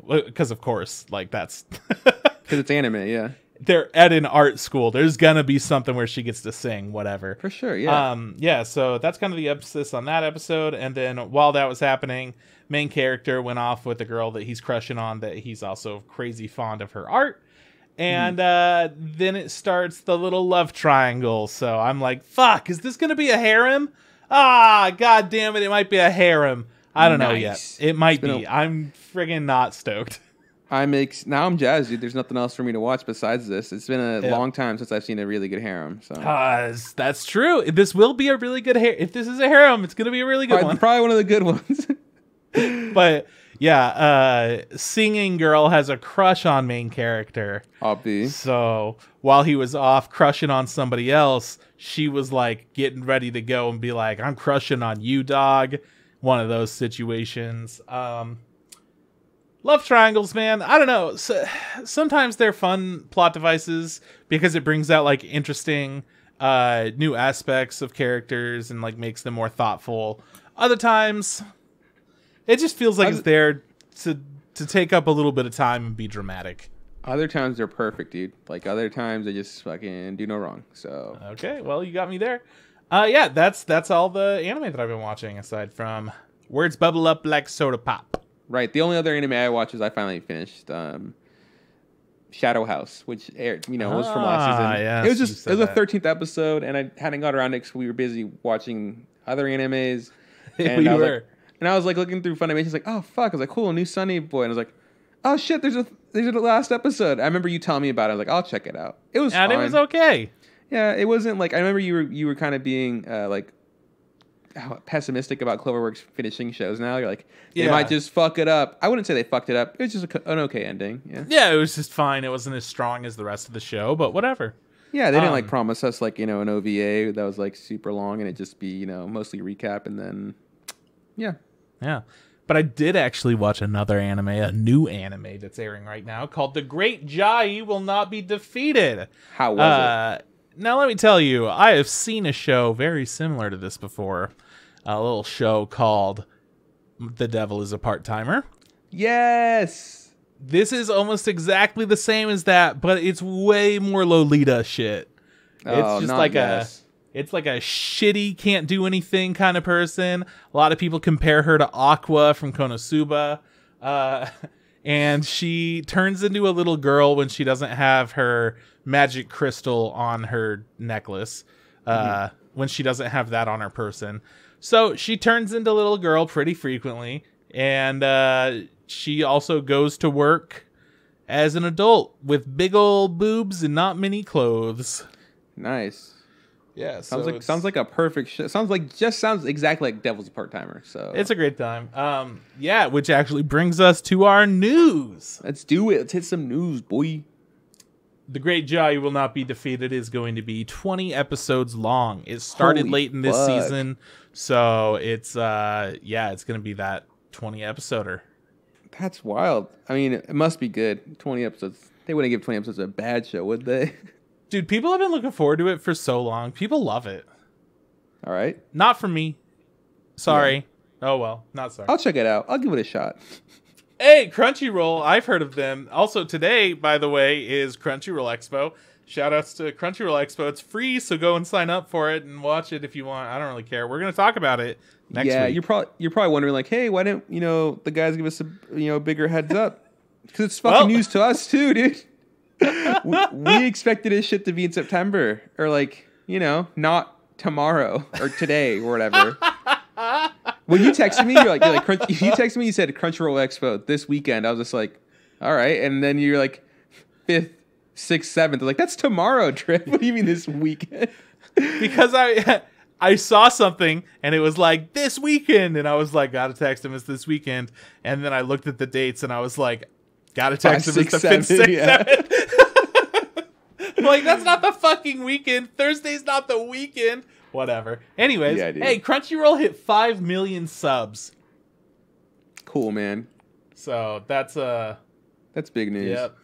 because of course, like that's because it's anime. Yeah, they're at an art school. There's gonna be something where she gets to sing, whatever. For sure, yeah. So that's kind of the emphasis on that episode. And then while that was happening, main character went off with a girl that he's crushing on, that he's also crazy fond of her art. And then it starts the little love triangle. So I'm like, fuck, is this gonna be a harem? God damn it, it might be a harem. I don't know yet. It might be. I'm friggin' not stoked. Now I'm jazzed, dude. There's nothing else for me to watch besides this. It's been a long time since I've seen a really good harem. So that's true. This will be a really good harem. If this is a harem, it's going to be a really good one. Probably one of the good ones. But yeah, singing girl has a crush on main character. Obvi. So while he was off crushing on somebody else, she was like getting ready to go and be like, "I'm crushing on you, dog." One of those situations. Love triangles, man. I don't know. Sometimes they're fun plot devices because it brings out like interesting new aspects of characters and like makes them more thoughtful. Other times, it just feels like it's there to take up a little bit of time and be dramatic. Other times they're perfect, dude. Like other times they just fucking do no wrong. So okay, well you got me there. Yeah, that's all the anime that I've been watching aside from Words Bubble Up Like Soda Pop. Right. The only other anime I watched is I finally finished Shadow House, which aired, was from last season. Yes, it was a 13th episode, and I hadn't got around to it because we were busy watching other animes. And I was like looking through Funimation, like, oh fuck! I was like, cool, a new Sunny Boy, and I was like, oh shit, there's the last episode. I remember you telling me about it. I was like, I'll check it out. It was fine. It was okay. Yeah, it wasn't like I remember you were kind of being pessimistic about Cloverworks finishing shows now. You're like, they might just fuck it up. I wouldn't say they fucked it up. It was just an okay ending. Yeah, it was just fine. It wasn't as strong as the rest of the show, but whatever. Yeah, they didn't promise us an OVA that was super long and it just be mostly recap and then yeah. But I did actually watch another anime, a new anime that's airing right now called The Great Jahy Will Not Be Defeated. How was it? Now, let me tell you, I have seen a show very similar to this before. A little show called The Devil is a Part-Timer. Yes! This is almost exactly the same as that, but it's way more Lolita shit. It's just like it's like a shitty, can't do anything kind of person. A lot of people compare her to Aqua from Konosuba. And she turns into a little girl when she doesn't have her magic crystal on her necklace. When she doesn't have that on her person. So she turns into a little girl pretty frequently. And she also goes to work as an adult with big old boobs and not many clothes. Nice. Yeah, sounds like a perfect show. Sounds exactly like Devil's a Part-Timer. So it's a great time. Yeah, which actually brings us to our news. Let's do it. Let's hit some news, boy. The Great Jahy Will Not Be Defeated is going to be 20 episodes long. It started late in this season, so it's it's going to be that 20 episoder. That's wild. I mean, it must be good. 20 episodes. They wouldn't give 20 episodes a bad show, would they? Dude, people have been looking forward to it for so long. People love it. All right. Not for me. Sorry. Yeah. Oh, well. Not sorry. I'll check it out. I'll give it a shot. Hey, Crunchyroll. I've heard of them. Also, today, by the way, is Crunchyroll Expo. Shoutouts to Crunchyroll Expo. It's free, so go and sign up for it and watch it if you want. I don't really care. We're going to talk about it next week. You're probably wondering, like, hey, why didn't, the guys give us a bigger heads up? Because it's fucking news to us, too, dude. we expected this shit to be in September or not tomorrow or today or whatever. When you texted me, you texted me, you said Crunchyroll Expo this weekend. I was just like, all right. And then you're like 5th, 6th, 7th. Like, that's tomorrow, Trip. What do you mean this weekend? Because I saw something and it was like this weekend. And I was like, gotta text him, it's this weekend. And then I looked at the dates and I was like, gotta text him, it's the 5th, 6th, 7th. Like, that's not the fucking weekend. Thursday's not the weekend. Whatever. Anyways, hey, Crunchyroll hit 5 million subs. Cool, man. So that's big news. Yep.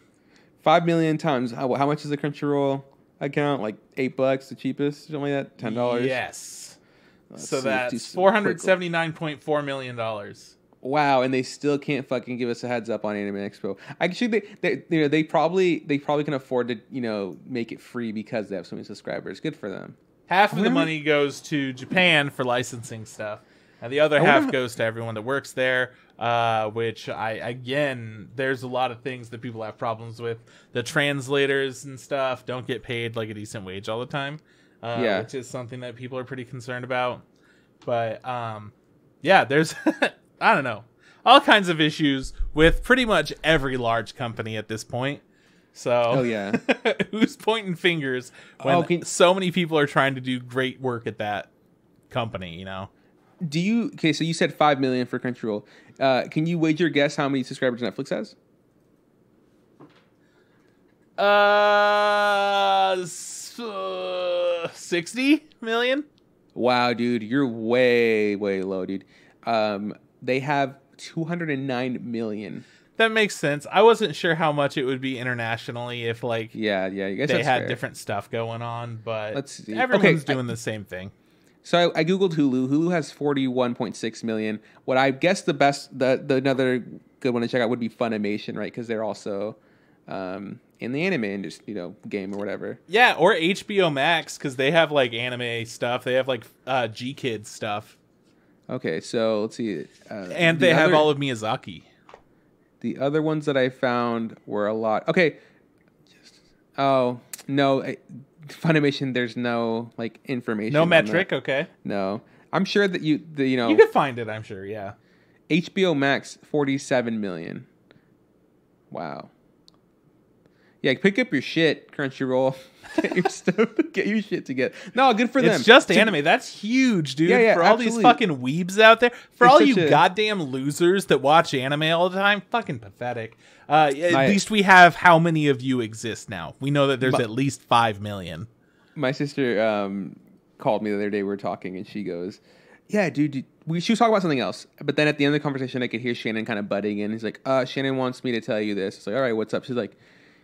5 million times. How much is the Crunchyroll account? Like $8, the cheapest, something like that. $10. Yes. So that's $479.4 million. Wow, and they still can't fucking give us a heads up on Anime Expo. Actually, they probably can afford to make it free because they have so many subscribers. Good for them. Half of the money goes to Japan for licensing stuff, and the other half goes to everyone that works there. Which there's a lot of things that people have problems with. The translators and stuff don't get paid like a decent wage all the time. Which is something that people are pretty concerned about. But there's I don't know, all kinds of issues with pretty much every large company at this point. So, who's pointing fingers when so many people are trying to do great work at that company, So you said 5 million for Crunchyroll. Can you wager guess how many subscribers Netflix has? 60 million? Wow, dude, you're way, way low, dude. They have 209 million. That makes sense. I wasn't sure how much it would be internationally if you guess they had fair. Different stuff going on, but let's see. Everyone's doing the same thing. So I googled Hulu. Hulu has 41.6 million. What I guess the another good one to check out would be Funimation, right? Because they're also in the anime industry, game or whatever. Yeah, or HBO Max because they have anime stuff. They have G Kids stuff. Okay, so let's see. And they have all of Miyazaki. The other ones that I found were a lot. Okay. No. Funimation, there's no information. No metric, okay. No. I'm sure that you could find it, I'm sure, yeah. HBO Max, 47 million. Wow. Yeah, pick up your shit, Crunchyroll. Get your shit together. No, good for them. It's just anime. That's huge, dude. Yeah, for all these fucking weebs out there. For all you goddamn losers that watch anime all the time. Fucking pathetic. At least we have how many of you exist now. We know that there's at least 5 million. My sister called me the other day. We were talking, and she goes, yeah, dude, she was talking about something else, but then at the end of the conversation, I could hear Shannon kind of butting in. He's like, Shannon wants me to tell you this. It's like, all right, what's up? She's like,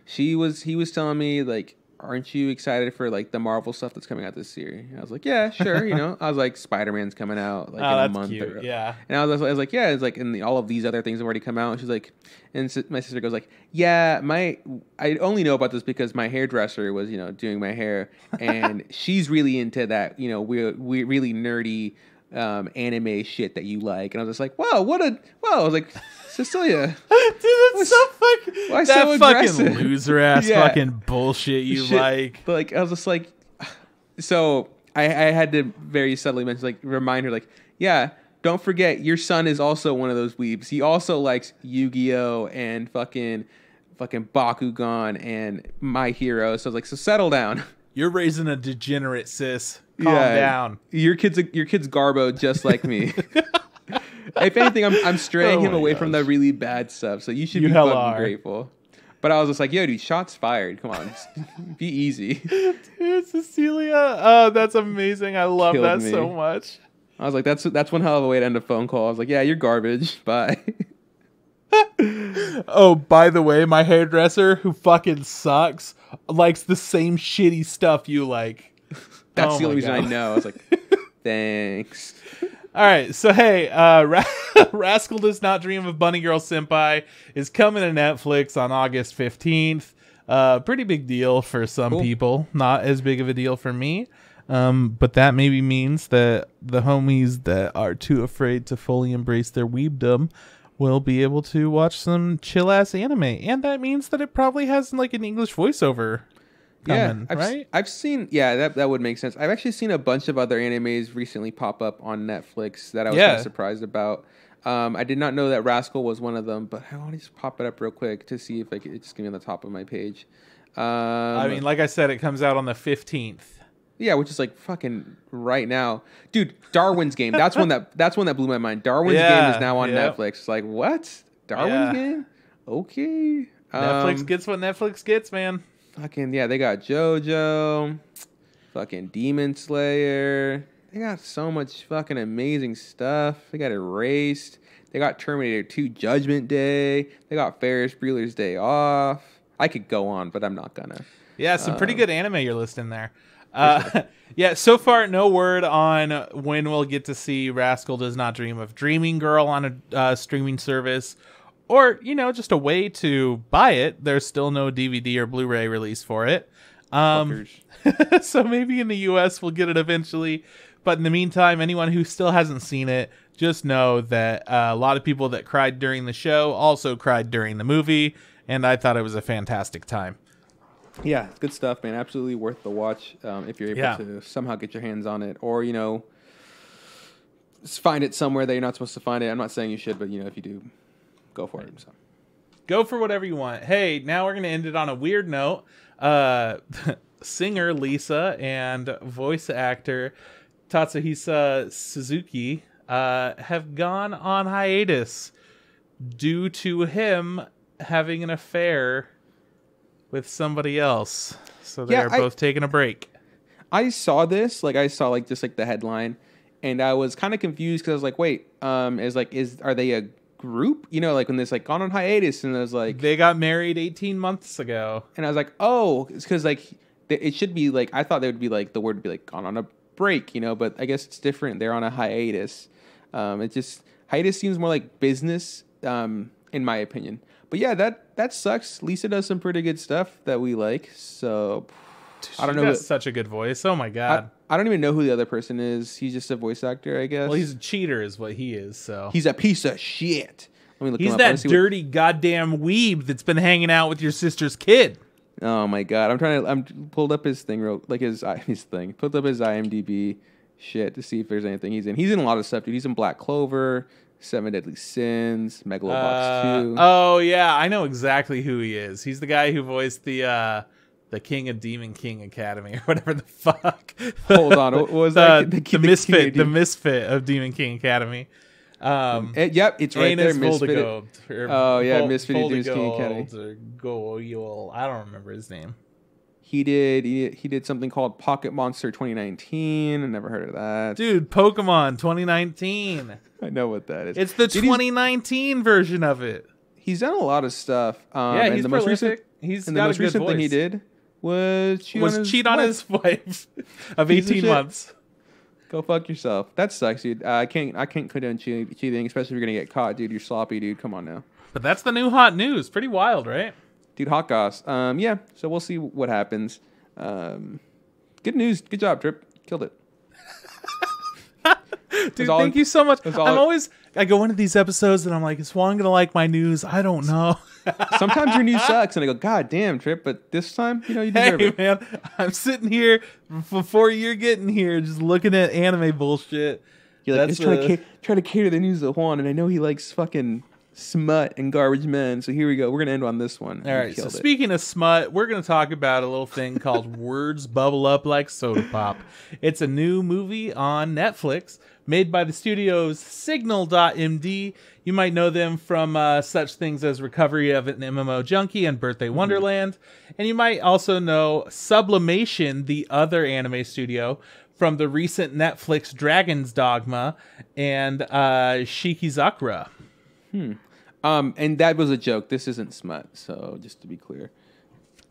he was telling me, like, aren't you excited for, like, the Marvel stuff that's coming out this year? And I was like, yeah, sure, you know. I was like, Spider-Man's coming out, like, in a month. Cute. Yeah. And I was like, yeah, it's like, and all of these other things have already come out. And she's like, and my sister goes like, yeah, I only know about this because my hairdresser was, you know, doing my hair, and she's really into that, you know, we really nerdy anime shit that you like. And I was just like, whoa, I was like, Cecilia, dude, that's so fucking why that so fucking aggressive? loser ass fucking bullshit you Shit. like. But like, I was just like, so I had to very subtly mention, like, remind her, like, yeah, don't forget your son is also one of those weebs. He also likes Yu-Gi-Oh and fucking Bakugan and My Hero. So I was like, so settle down. You're raising a degenerate, sis. Calm down. Your kid's Garbo just like me. If anything, I'm straying him away from the really bad stuff. So you should be fucking grateful. But I was just like, yo, dude, shots fired. Come on, be easy. Dude, Cecilia, oh, that's amazing. I love that so much. I was like, that's one hell of a way to end a phone call. I was like, yeah, you're garbage. Bye. Oh, by the way, my hairdresser, who fucking sucks, likes the same shitty stuff you like. That's the only reason I know. I was like, thanks. All right, so hey, Rascal Does Not Dream of Bunny Girl Senpai is coming to Netflix on August 15th. Pretty big deal for some people. Not as big of a deal for me. But that maybe means that the homies that are too afraid to fully embrace their weebdom will be able to watch some chill-ass anime. And that means that it probably has like an English voiceover coming, right? I've seen, that would make sense. I've actually seen a bunch of other animes recently pop up on Netflix that I was kind of surprised about. I did not know that Rascal was one of them, but I want to just pop it up real quick to see if it just give me on the top of my page. I mean, like I said, it comes out on the 15th. Yeah, which is like fucking right now, dude. Darwin's Game. That's one that blew my mind. Darwin's Game is now on Netflix. Like, what? Darwin's Game? Okay. Netflix gets what Netflix gets, man. Fucking yeah, they got JoJo, fucking Demon Slayer. They got so much fucking amazing stuff. They got Erased. They got Terminator 2 Judgment Day. They got Ferris Bueller's Day Off. I could go on, but I'm not gonna. Yeah, some pretty good anime you're listing there. Yeah, so far no word on when we'll get to see Rascal Does Not Dream of Dreaming Girl on a streaming service, or, you know, just a way to buy it. There's still no DVD or Blu-ray release for it. So maybe in the US we'll get it eventually, but in the meantime, anyone who still hasn't seen it, just know that a lot of people that cried during the show also cried during the movie, and I thought it was a fantastic time. Yeah, it's good stuff, man. Absolutely worth the watch if you're able to somehow get your hands on it, or, you know, just find it somewhere that you're not supposed to find it. I'm not saying you should, but, you know, if you do, go for it. So. Go for whatever you want. Hey, now we're going to end it on a weird note. Singer Lisa and voice actor Tatsuhisa Suzuki have gone on hiatus due to him having an affair with somebody else. So they're both taking a break. I saw this, just the headline, and I was kind of confused because I was like, wait, are they a group? You know, like when this like gone on hiatus, and I was like, they got married 18 months ago. And I was like, oh, it's because like it should be like, I thought they would be like, the word would be like gone on a break, you know, but I guess it's different. They're on a hiatus. It just, hiatus seems more like business, in my opinion. But yeah, that sucks. Lisa does some pretty good stuff that we like. So I don't know. That's such a good voice. Oh my god. I don't even know who the other person is. He's just a voice actor, I guess. Well, he's a cheater, is what he is. So he's a piece of shit. Let me look he's him up. That dirty goddamn weeb that's been hanging out with your sister's kid. Oh my god. I'm pulled up his thing pulled up his IMDb shit to see if there's anything he's in. He's in a lot of stuff, dude. He's in Black Clover, Seven Deadly Sins, Megalobox 2. Oh yeah, I know exactly who he is. He's the guy who voiced the King of Demon King Academy or whatever the fuck. Hold on, what was that? The misfit of Demon King Academy. Yep, it's right there. Misfit. Oh yeah, Misfit of Demon King Academy. I don't remember his name. He did something called Pocket Monster 2019. I never heard of that. Dude, Pokemon 2019. I know what that is. It's the 2019 version of it. He's done a lot of stuff. Yeah, he's prolific. The most recent thing he did was cheat on his wife of 18 months. Go fuck yourself. That sucks, dude. I can't condone cheating, especially if you're gonna get caught, dude. You're sloppy, dude. Come on now. But that's the new hot news. Pretty wild, right? Dude, hot goss. Yeah, so we'll see what happens. Good news. Good job, Trip. Killed it. Dude, thank you so much. I go into these episodes and I'm like, is Juan gonna like my news? I don't know. Sometimes your news sucks and I go, God damn, Trip, but this time, you deserve it. Man, I'm sitting here before you're getting here just looking at anime bullshit. You're like, try to cater the news to Juan, and I know he likes fucking smut and garbage men, so here we go. We're gonna end on this one. All right, so speaking of smut, we're gonna talk about a little thing called Words Bubble Up Like Soda Pop. It's a new movie on Netflix made by the studios Signal.MD. You might know them from such things as Recovery of an MMO Junkie and Birthday Wonderland. And you might also know Sublimation, the other anime studio, from the recent Netflix Dragon's Dogma and Shikizakura. And that was a joke. This isn't smut, so just to be clear.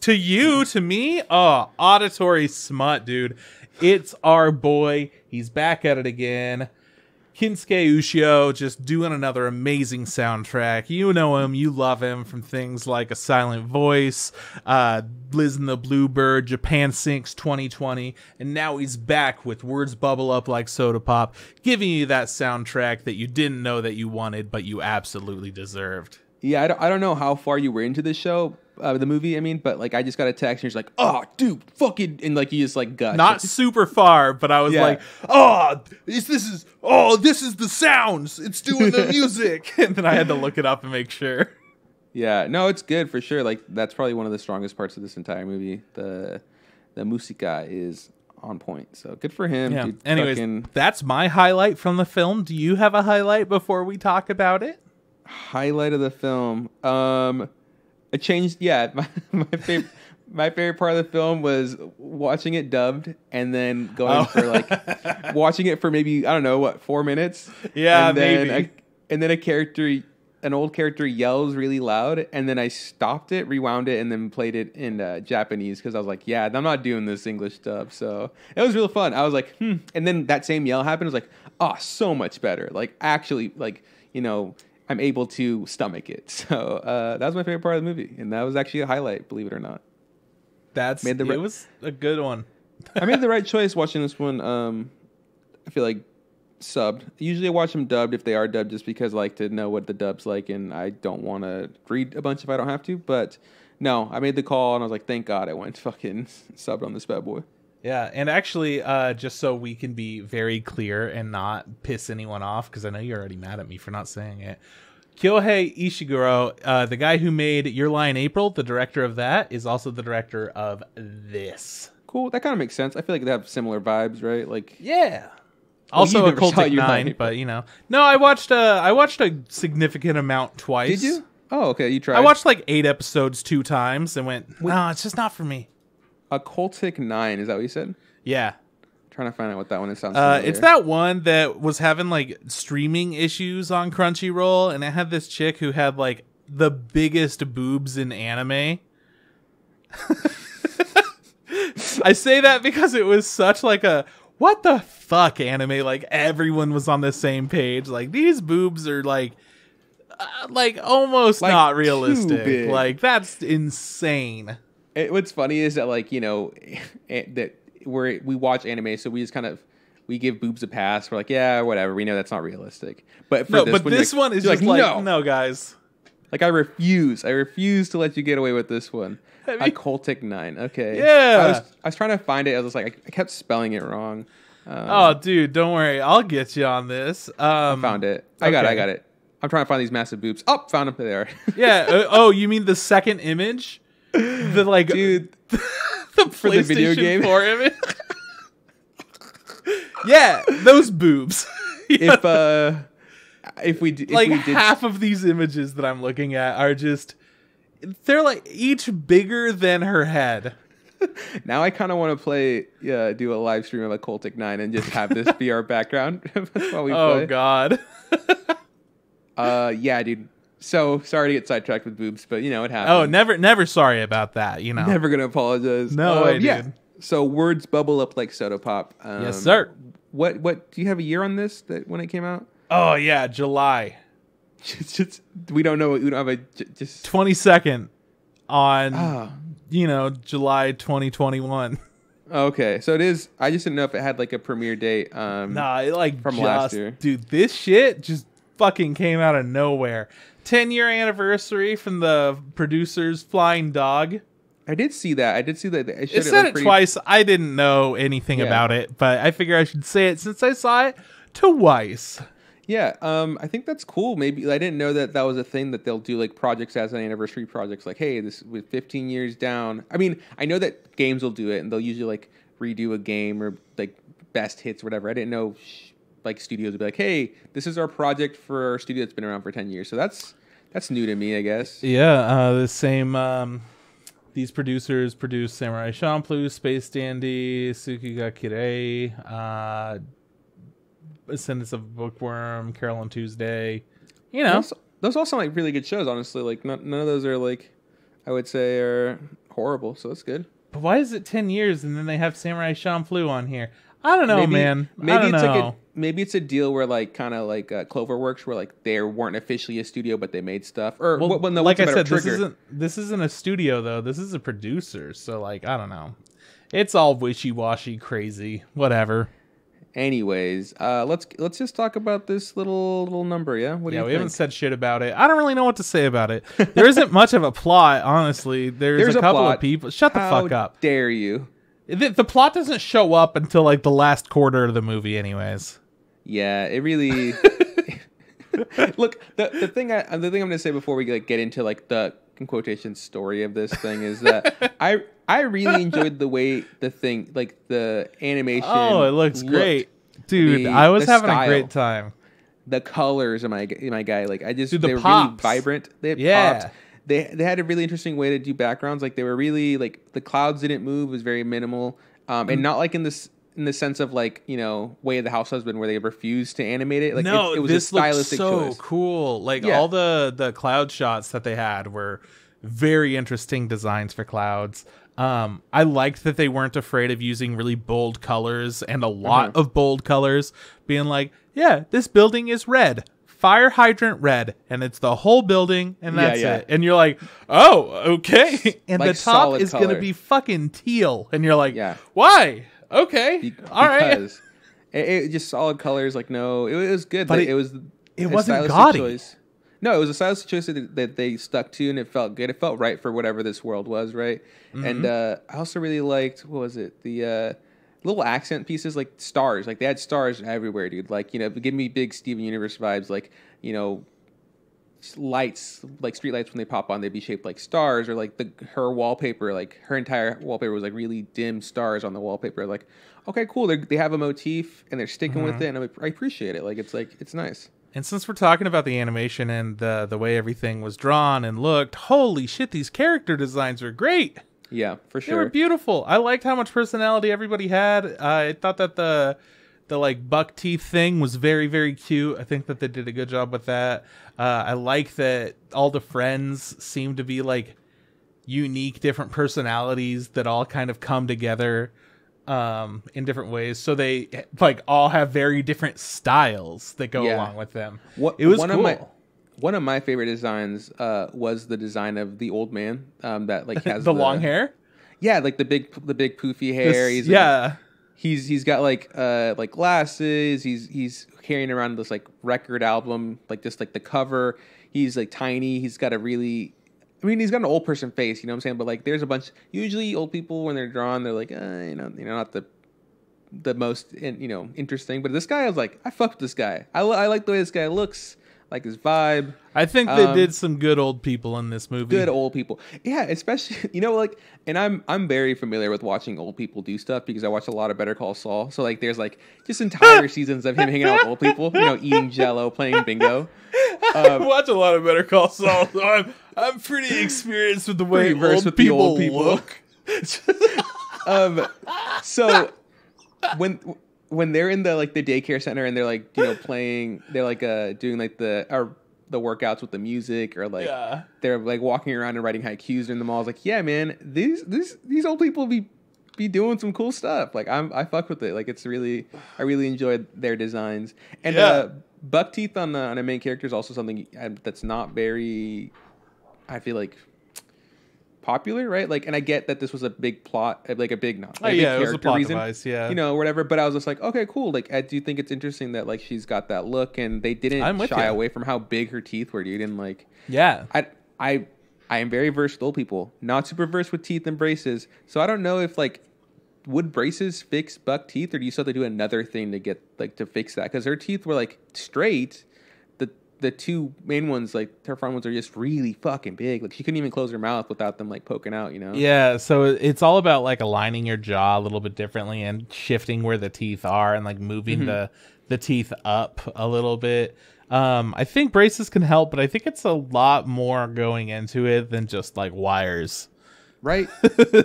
To me, auditory smut, dude. It's our boy. He's back at it again. Kinsuke Ushio just doing another amazing soundtrack. You know him, you love him from things like A Silent Voice, Liz and the Bluebird, Japan Sinks 2020, and now he's back with Words Bubble Up Like Soda Pop, giving you that soundtrack that you didn't know that you wanted, but you absolutely deserved. Yeah, I don't know how far you were into this show, the movie, I mean, but like I just got a text and he's like, oh, dude, fucking, and like you just like gut. Not super far, but I was like, this is the sounds. It's doing the music. And then I had to look it up and make sure. Yeah, no, it's good for sure. Like that's probably one of the strongest parts of this entire movie. The musica is on point. So good for him. Yeah. Dude, anyways, that's my highlight from the film. Do you have a highlight before we talk about it? Highlight of the film. It changed. Yeah, my favorite part of the film was watching it dubbed and then going for like watching it for maybe, I don't know, 4 minutes. Yeah, and then maybe. And then an old character yells really loud, and then I stopped it, rewound it, and then played it in Japanese because I was like, yeah, I'm not doing this English dub. So it was real fun. I was like, and then that same yell happened. I was like, oh, so much better. Like actually, like I'm able to stomach it. So that was my favorite part of the movie, and that was actually a highlight, believe it or not. It was a good one. I made the right choice watching this one. I feel like subbed. Usually I watch them dubbed if they are dubbed, just because I like to know what the dub's like, and I don't want to read a bunch if I don't have to. But no, I made the call, and I was like, thank God I went fucking subbed on this bad boy. Yeah, and actually, just so we can be very clear and not piss anyone off, because I know you're already mad at me for not saying it. Kyohei Ishiguro, the guy who made Your Lie in April, the director of that, is also the director of this. Cool, that kind of makes sense. I feel like they have similar vibes, right? Like, yeah. Also a Cultic 9, but No, I watched a significant amount twice. Did you? Oh, okay, you tried. I watched like 8 episodes 2 times and went, no, it's just not for me. A Cultic 9, is that what you said? Yeah. Trying to find out what that one is. It's that one that was having like streaming issues on Crunchyroll, and it had this chick who had like the biggest boobs in anime. I say that because it was such like a what the fuck anime. Like everyone was on the same page. Like these boobs are like almost like not realistic. Like that's insane. What's funny is that like that we watch anime, so we just we give boobs a pass. We're like, yeah, whatever. We know that's not realistic. But this one is just like no, guys. Like I refuse to let you get away with this one. A Cultic 9. Okay. Yeah. I was trying to find it. I was like, I kept spelling it wrong. Oh, dude, don't worry. I'll get you on this. I found it. I got it. I'm trying to find these massive boobs. Oh, found them. There. Yeah. You mean the second image? The like, dude, the PlayStation the video game 4 image. Yeah, those boobs. Yeah. If we did half of these images that I'm looking at are just, they're like each bigger than her head. Now I kind of want to do a live stream of Occultic 9 and just have this be our background while we play. Oh God. Yeah, dude. So sorry to get sidetracked with boobs, but it happens. Oh, never sorry about that. Never gonna apologize. No way, dude. Yeah. So words bubble up like soda pop. Yes, sir. What do you have a year on this when it came out? Oh yeah, July. We don't know. We don't have a just 22nd on July 2021. Okay, so it is. I just didn't know if it had like a premiere date. Nah, it from last year. Dude, this shit just fucking came out of nowhere. 10-year anniversary from the producers Flying Dog. I did see that. It said it twice. I didn't know anything about it, but I figure I should say it since I saw it twice. Yeah, I think that's cool. Maybe I didn't know that was a thing that they'll do like projects as an anniversary projects. Like, hey, this with 15 years down. I mean, I know that games will do it, and they'll usually like redo a game or like best hits or whatever. I didn't know like studios would be like, hey, this is our project for our studio that's been around for 10 years. So that's new to me, I guess. Yeah, the same. These producers produced Samurai Champloo, Space Dandy, Tsukigakure, Ascendance of a Bookworm, Carol on Tuesday. Those all sound like really good shows, honestly. Like none of those are like, I would say, are horrible, so that's good. But why is it 10 years and then they have Samurai Champloo on here? I don't know, man. Maybe it's a deal where like kind of like Cloverworks, where like they weren't officially a studio, but they made stuff. Or like I said, this isn't a studio though. This is a producer. So like I don't know. It's all wishy-washy, crazy, whatever. Anyways, let's just talk about this little number. Yeah, we haven't said shit about it. I don't really know what to say about it. There isn't much of a plot, honestly. There's a couple of people. Shut the fuck up! How dare you? The plot doesn't show up until like the last quarter of the movie, anyways. Yeah, it really. Look, the thing I'm gonna say before we get into like the in quotation story of this thing is that I really enjoyed the way the animation. Oh, it looks great, dude. I was having a great time. The colors of my guy, like they were pops. really vibrant. They had pops. They had a really interesting way to do backgrounds. Like they were really like the clouds didn't move. It was very minimal, and not like in the sense of like Way of the House Husband where they refused to animate it. Like no, it was this a stylistic looks so choice. Cool. Like all the cloud shots that they had were very interesting designs for clouds. I liked that they weren't afraid of using really bold colors and a lot of bold colors, being like, yeah, this building is red. Fire hydrant red, and it's the whole building, and that's it. And you're like, oh, okay. And like the top is going to be fucking teal. And you're like, why? Okay. All right. It just solid colors. Like, no, it was good. But it wasn't gaudy. Choice. No, it was a stylistic choice that they stuck to, and it felt good. It felt right for whatever this world was, right? Mm-hmm. And I also really liked, what was it? The little accent pieces, like stars. Like they had stars everywhere, dude. Like, give me big Steven Universe vibes. Like, lights, like street lights when they pop on, they'd be shaped like stars. Or like her wallpaper, like her entire wallpaper was like really dim stars on the wallpaper. Like, okay, cool. They have a motif and they're sticking with it, and I appreciate it. It's nice. And since we're talking about the animation and the way everything was drawn and looked, holy shit, these character designs are great. Yeah, for sure. They were beautiful. I liked how much personality everybody had. I thought that the like buck teeth thing was very, very cute. I think that they did a good job with that. I like that all the friends seem to be like unique, different personalities that all kind of come together in different ways. So they like all have very different styles that go along with them. It was cool. One of my favorite designs was the design of the old man that like has the long hair. Yeah, like the big poofy hair. He's got like glasses. He's carrying around this like record album, like just like the cover. He's like tiny. He's got he's got an old person face, you know what I'm saying? But like there's a bunch, usually old people when they're drawn, they're like not the most interesting. But this guy, I was like, I fucked with this guy. I like the way this guy looks. Like his vibe. I think they did some good old people in this movie. Good old people. Yeah, especially, and I'm very familiar with watching old people do stuff because I watch a lot of Better Call Saul. So like there's like just entire seasons of him hanging out with old people, eating Jell-O, playing bingo. I watch a lot of Better Call Saul, so I'm pretty experienced with the way old people look. So when they're in the like the daycare center and they're like playing, they're like doing like the workouts with the music, or like they're like walking around and writing haikus in the mall. I was like, yeah, man, these old people be doing some cool stuff. Like I fuck with it. Like I really enjoyed their designs. And buck teeth on a main character is also something that's not very, I feel like, popular, right? Like, and I get that this was a big plot, like a big it was a plot device, whatever. But I was just like, okay, cool. Like, I do think it's interesting that like she's got that look, and they didn't shy away from how big her teeth were, dude. And like, I am very versed with old people, not super versed with teeth and braces, so I don't know if like would braces fix buck teeth, or do you still have to do another thing to get like to fix that? Because her teeth were like straight. The two main ones, like her front ones, are just really fucking big. Like she couldn't even close her mouth without them like poking out, you know? Yeah, so it's all about like aligning your jaw a little bit differently and shifting where the teeth are and like moving the teeth up a little bit. I think braces can help, but I think it's a lot more going into it than just like wires. Right?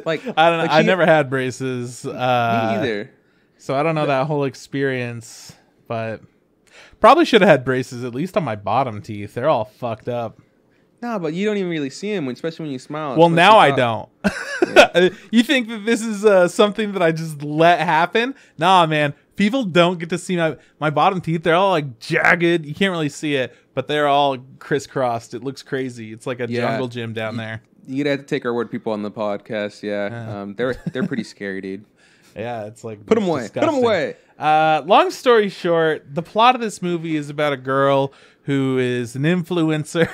Like I don't know. I never had braces. Me either. So I don't know that whole experience, but probably should have had braces at least on my bottom teeth. They're all fucked up. No, but you don't even really see them, especially when you smile. Well, now I don't. You think that this is something that I just let happen? Nah, man. People don't get to see my bottom teeth. They're all like jagged. You can't really see it, but they're all crisscrossed. It looks crazy. It's like a jungle gym down there. You'd have to take our word, people on the podcast. Yeah. They're pretty scary, dude. Yeah, it's like put them away. Disgusting. Put them away. Long story short, the plot of this movie is about a girl who is an influencer,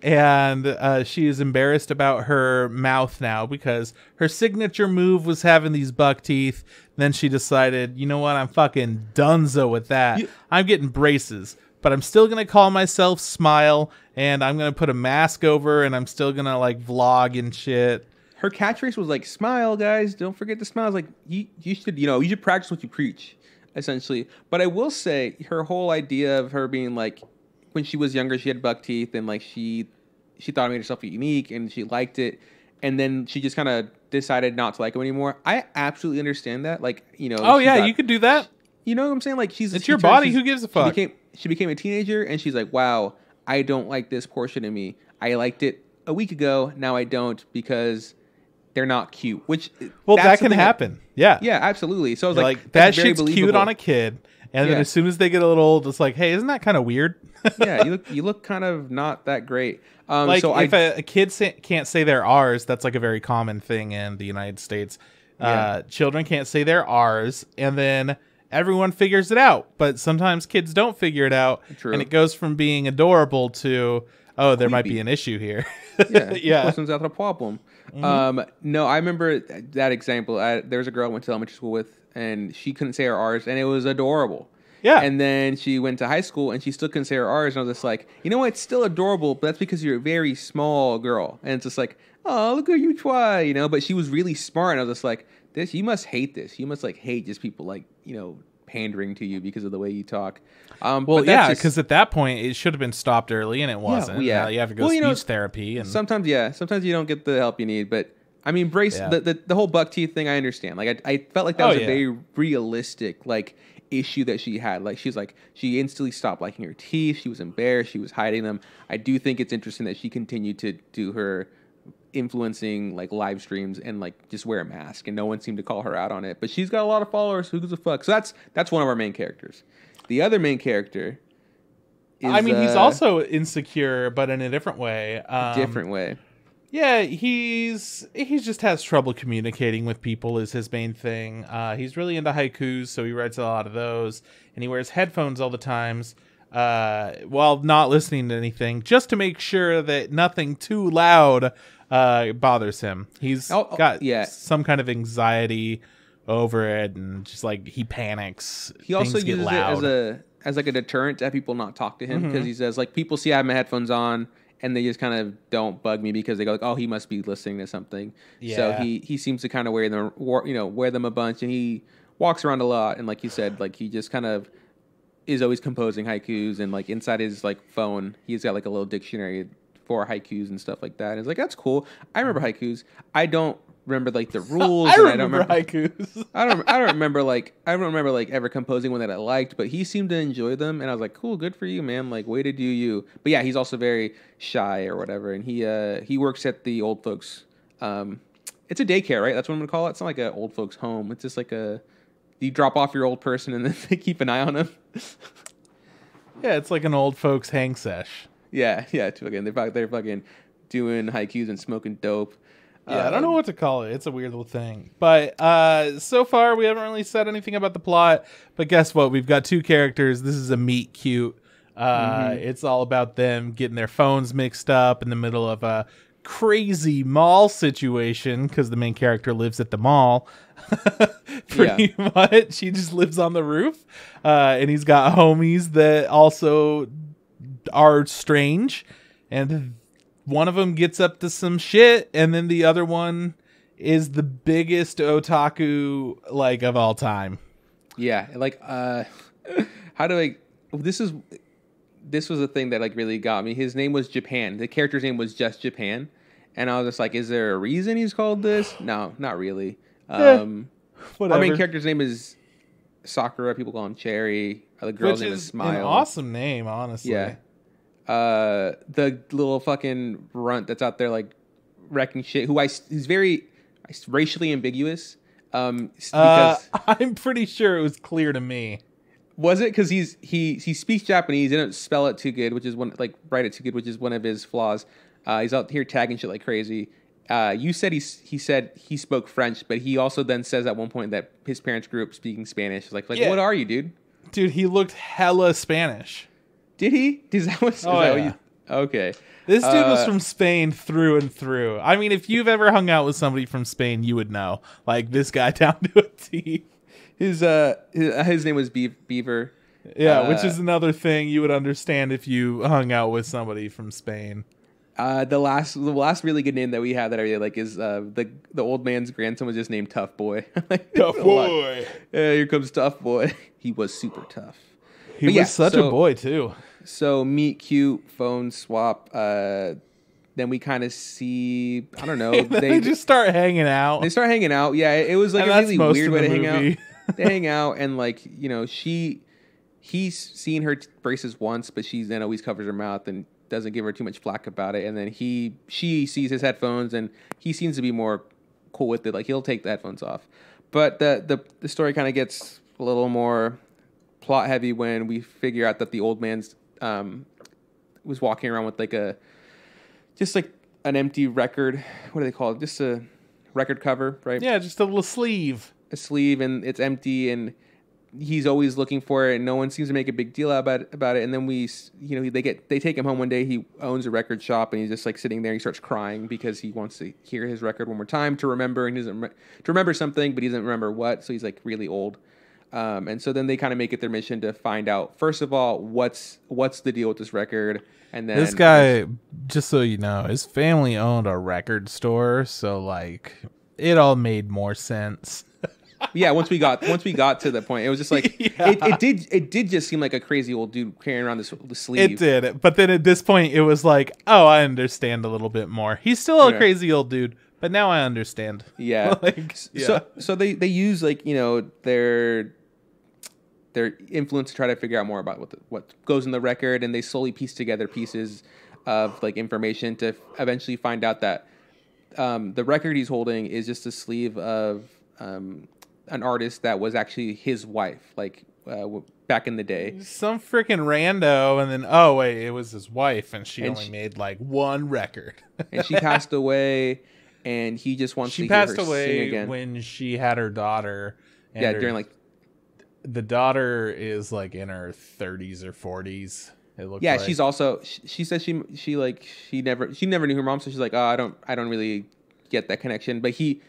and she is embarrassed about her mouth now because her signature move was having these buck teeth. Then she decided, you know what, I'm fucking donezo with that. I'm getting braces, but I'm still gonna call myself Smile, and I'm gonna put a mask over, and I'm still gonna like vlog and shit. Her catchphrase was like, "Smile, guys! Don't forget to smile." I was like, you should practice what you preach, essentially. But I will say, her whole idea of her being like, when she was younger, she had buck teeth, and like she thought it made herself unique, and she liked it, and then she just kind of decided not to like them anymore. I absolutely understand that. Like, you could do that. You know what I'm saying? Like, it's your body. Who gives a fuck? She became a teenager, and she's like, "Wow, I don't like this portion of me. I liked it a week ago. Now I don't because they're not cute." Which, that can happen. Yeah, absolutely. So I was like, that shit's cute on a kid, and then as soon as they get a little old, it's like, hey, isn't that kind of weird? Yeah, you look kind of not that great. So if a kid can't say their R's, that's like a very common thing in the United States. Children can't say their R's, and then everyone figures it out. But sometimes kids don't figure it out, and it goes from being adorable to, oh, there might be an issue here. Yeah. Person's got a problem. No, I remember that example. There was a girl I went to elementary school with, and she couldn't say her R's, and it was adorable. Yeah. And then she went to high school, and she still couldn't say her R's, and I was just like, you know what? It's still adorable, but that's because you're a very small girl. And it's just like, oh, look at you try, But she was really smart, and I was just like, you must hate this. You must like hate just people like, pandering to you because of the way you talk. Because at that point it should have been stopped early, and it wasn't. Yeah, you have to go speech therapy, and sometimes you don't get the help you need. But I mean, the whole buck teeth thing, I understand. Like I felt like that was a very realistic like issue that she had. Like she instantly stopped liking her teeth. She was embarrassed. She was hiding them. I do think it's interesting that she continued to do her influencing like live streams and like just wear a mask, and no one seemed to call her out on it. But she's got a lot of followers. Who gives a fuck? So that's one of our main characters. The other main character is, he's also insecure, but in a different way. Yeah, he just has trouble communicating with people is his main thing. He's really into haikus, so he writes a lot of those, and he wears headphones all the times while not listening to anything, just to make sure that nothing too loud bothers him. He's got some kind of anxiety over it, and just like he panics. He also uses it as like a deterrent to have people not talk to him, because he says like, people see I have my headphones on and they just kind of don't bug me because they go like, oh, he must be listening to something. Yeah. So he seems to kind of wear them a bunch, and he walks around a lot, and like you said, like he just kind of is always composing haikus, and like inside his like phone he's got like a little dictionary for haikus and stuff like that. And it's like, that's cool. I remember haikus. I don't remember like the rules. I and remember haikus. I don't remember like ever composing one that I liked, but he seemed to enjoy them, and I was like, cool, good for you, man. Like, way to do you. But yeah, he's also very shy or whatever, and he works at the old folks. It's a daycare, right? That's what I'm gonna call it. It's not like an old folks home. It's just like you drop off your old person and then they keep an eye on him. Yeah, it's like an old folks hang sesh. Yeah. Again, they're fucking doing haikus and smoking dope. Yeah, I don't know what to call it. It's a weird little thing. But so far, we haven't really said anything about the plot. But guess what? We've got two characters. This is a meet cute. It's all about them getting their phones mixed up in the middle of a crazy mall situation because the main character lives at the mall. Pretty much. He just lives on the roof. And he's got homies that also are strange. And one of them gets up to some shit, and then the other one is the biggest otaku like of all time. Yeah, like how do I? This was a thing that like really got me. His name was Japan. The character's name was just Japan, and I was just like, is there a reason he's called this? No, not really. Our main character's name is Sakura. People call him Cherry. The girl's name is Smile. An awesome name, honestly. Yeah. The little fucking runt that's out there like wrecking shit. He's very racially ambiguous. Because I'm pretty sure it was clear to me. Was it because he speaks Japanese, didn't spell it too good, which is write it too good, which is one of his flaws. He's out here tagging shit like crazy. You said he said he spoke French, but he also then says at one point that his parents grew up speaking Spanish. Like yeah. What are you, dude? Dude, he looked hella Spanish. Did he? Is that what you... Okay. This dude was from Spain through and through. I mean, if you've ever hung out with somebody from Spain, you would know. Like, this guy down to a T. His name was Beaver. Yeah, which is another thing you would understand if you hung out with somebody from Spain. The last really good name that we have that I really like is the old man's grandson was just named Tough Boy. Tough Boy. Yeah, here comes Tough Boy. He was super tough. He was such a boy too. So meet cute, phone swap. Then we kind of see, I don't know. they just start hanging out. They start hanging out. Yeah, it was like a really weird way to hang out. They hang out and like, you know, he's seen her braces once, but she then always covers her mouth and doesn't give her too much flack about it. And then she sees his headphones and he seems to be more cool with it. Like he'll take the headphones off. But the story kind of gets a little more plot heavy when we figure out that the old man's was walking around with like an empty record. What do they call it? Just a record cover, right? Yeah, just a little sleeve. A sleeve, and it's empty, and he's always looking for it, and no one seems to make a big deal about it. And then they take him home one day. He owns a record shop, and he's just like sitting there. He starts crying because he wants to hear his record one more time to remember, and he doesn't to remember something, but he doesn't remember what. So he's like really old. And so then they kind of make it their mission to find out, first of all, what's the deal with this record. And then this guy, just so you know, his family owned a record store. So like it all made more sense. Yeah. Once we got to the point, it was just like, it did just seem like a crazy old dude carrying around the sleeve. It did. But then at this point it was like, oh, I understand a little bit more. He's still a crazy old dude, but now I understand. Yeah. So they use like, you know, their influence to try to figure out more about what goes in the record, and they slowly piece together pieces of like information to eventually find out that the record he's holding is just a sleeve of an artist that was actually his wife, like back in the day. Some freaking rando, and then oh wait, it was his wife, and she only made like one record, and she passed away, and he just wants to hear her sing again. She passed away when she had her daughter. Yeah, during like. The daughter is like in her 30s or 40s. It looks like. She's also. She said she never knew her mom, so she's like, oh, I don't really get that connection. But she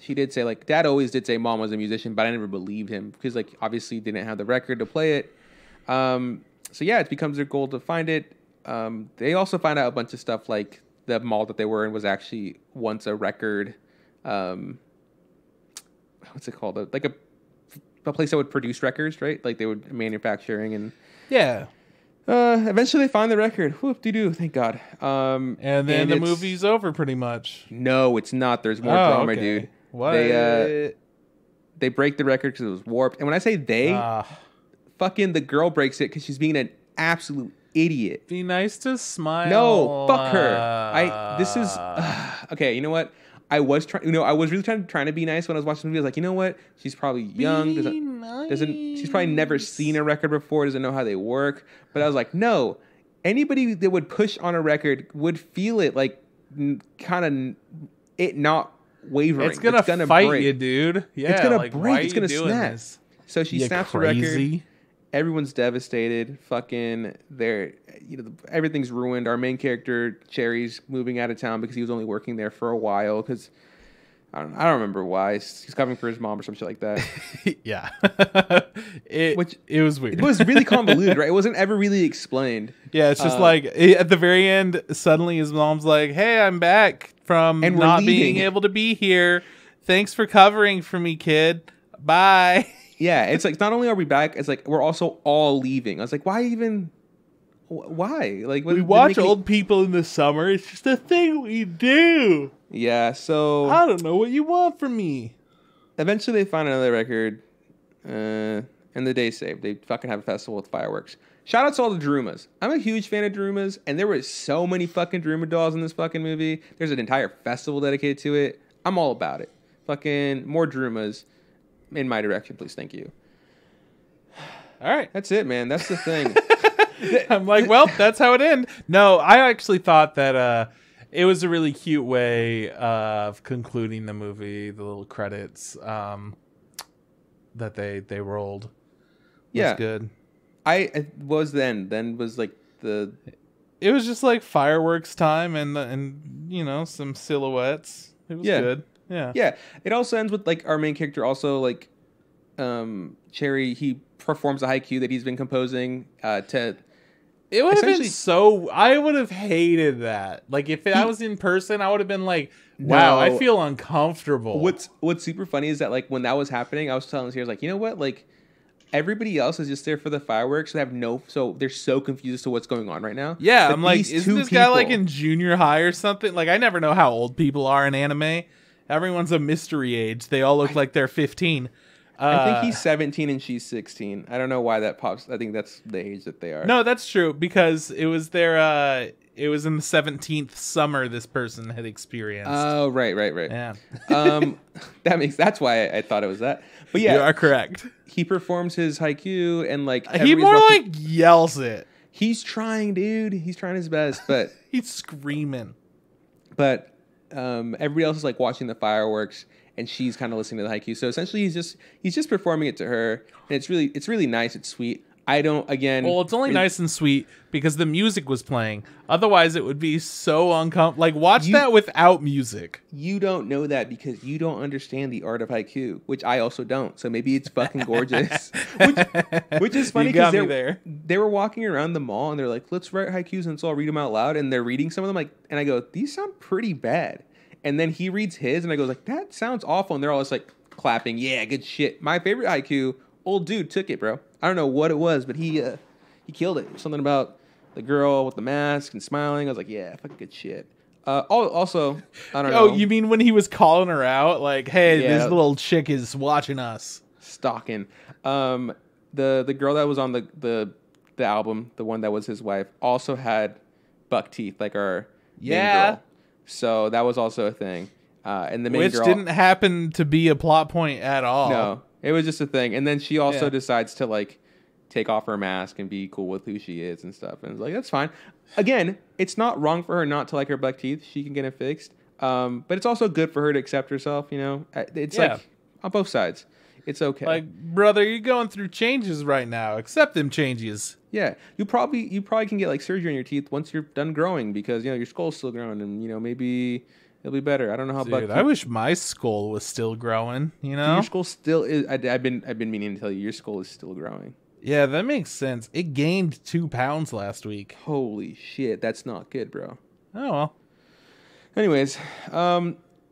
did say like, Dad always did say Mom was a musician, but I never believed him because like obviously didn't have the record to play it. So yeah, it becomes their goal to find it. They also find out a bunch of stuff like the mall that they were in was actually once a record. What's it called? Like a place that would produce records, right? Like they would manufacturing and Eventually they find the record. Whoop-de-doo, thank God. And then the movie's over pretty much. No, it's not. There's more drama, okay. dude. What? They break the record because it was warped. And when I say they, fucking the girl breaks it because she's being an absolute idiot. Be nice to Smile. No, fuck her. This is okay. You know what? I was really trying to be nice when I was watching the movie. I was like, you know what? She's probably young. She's probably never seen a record before. Doesn't know how they work. But I was like, no. Anybody that would push on a record would feel it, like kind of it not wavering. It's gonna fight break. you, dude. Yeah, it's gonna break. It's gonna snap. This? So she snaps the record. Everyone's devastated. Fucking, everything's ruined. Our main character, Cherry's moving out of town because he was only working there for a while. Because I don't remember why. He's covering for his mom or some shit like that. Yeah, it was weird. It was really convoluted, right? It wasn't ever really explained. Yeah, it's just like at the very end, suddenly his mom's like, "Hey, I'm back from not being able to be here. Thanks for covering for me, kid. Bye." Yeah, it's like not only are we back, it's like we're also all leaving. I was like, why even? Why? Like we watch old people in the summer. It's just a thing we do. Yeah, so I don't know what you want from me. Eventually, they find another record, and the day's saved. They fucking have a festival with fireworks. Shout out to all the Drumas. I'm a huge fan of Drumas, and there were so many fucking Druma dolls in this fucking movie. There's an entire festival dedicated to it. I'm all about it. Fucking more Drumas. In my direction, please. Thank you. All right. That's it, man. That's the thing. I'm like, well, that's how it ends. No, I actually thought that it was a really cute way of concluding the movie, the little credits that they rolled. Yeah. Was good. It was then was like it was just like fireworks time and you know, some silhouettes. It was good. Yeah. Yeah. It also ends with like our main character also like Cherry, he performs a haiku that he's been composing to it would have been so I would have hated that. Like if I was in person, I would have been like, wow, I feel uncomfortable. What's super funny is that like when that was happening, I was telling Sierra like, you know what? Like everybody else is just there for the fireworks. They have so they're so confused as to what's going on right now. Yeah, I'm like, isn't this guy like in junior high or something? Like I never know how old people are in anime. Everyone's a mystery age. They all look like they're 15. I think he's 17 and she's 16. I don't know why that pops. I think that's the age that they are. No, that's true because it was their. It was in the 17th summer this person had experienced. Oh, right. Yeah. That's why I thought it was that. But yeah, you are correct. He performs his haiku and like he more like yells it. He's trying, dude. He's trying his best, but he's screaming. But everybody else is like watching the fireworks. And she's kind of listening to the haiku. So essentially, he's just performing it to her, and it's really nice. It's sweet. Well, it's only nice and sweet because the music was playing. Otherwise, it would be so uncomfortable. Like watch that without music. You don't know that because you don't understand the art of haiku, which I also don't. So maybe it's fucking gorgeous. which is funny because they were walking around the mall and they're like, let's write haikus and so I'll read them out loud. And they're reading some of them and I go, these sound pretty bad. And then he reads his, and I go like, that sounds awful. And they're all just like clapping. Yeah, good shit. My favorite haiku, old dude took it, bro. I don't know what it was, but he killed it. Something about the girl with the mask and smiling. I was like, yeah, fucking good shit. Also, I don't know. Oh, you mean when he was calling her out? Like, hey, this little chick is watching us. Stalking. The girl that was on the album, the one that was his wife, also had buck teeth, like our main girl. So that was also a thing. And the main girl, didn't happen to be a plot point at all. No, it was just a thing. And then she also decides to like take off her mask and be cool with who she is and stuff. And it's like, that's fine. Again, it's not wrong for her not to like her buck teeth. She can get it fixed. But it's also good for her to accept herself, you know? It's like on both sides. It's okay. Like, brother, you're going through changes right now. Accept them changes. Yeah, you probably can get like surgery on your teeth once you're done growing because you know your skull's still growing and you know maybe it'll be better. I don't know how. Dude, I wish my skull was still growing. You know, your skull still is. I've been meaning to tell you your skull is still growing. Yeah, that makes sense. It gained 2 pounds last week. Holy shit, that's not good, bro. Oh well. Anyways,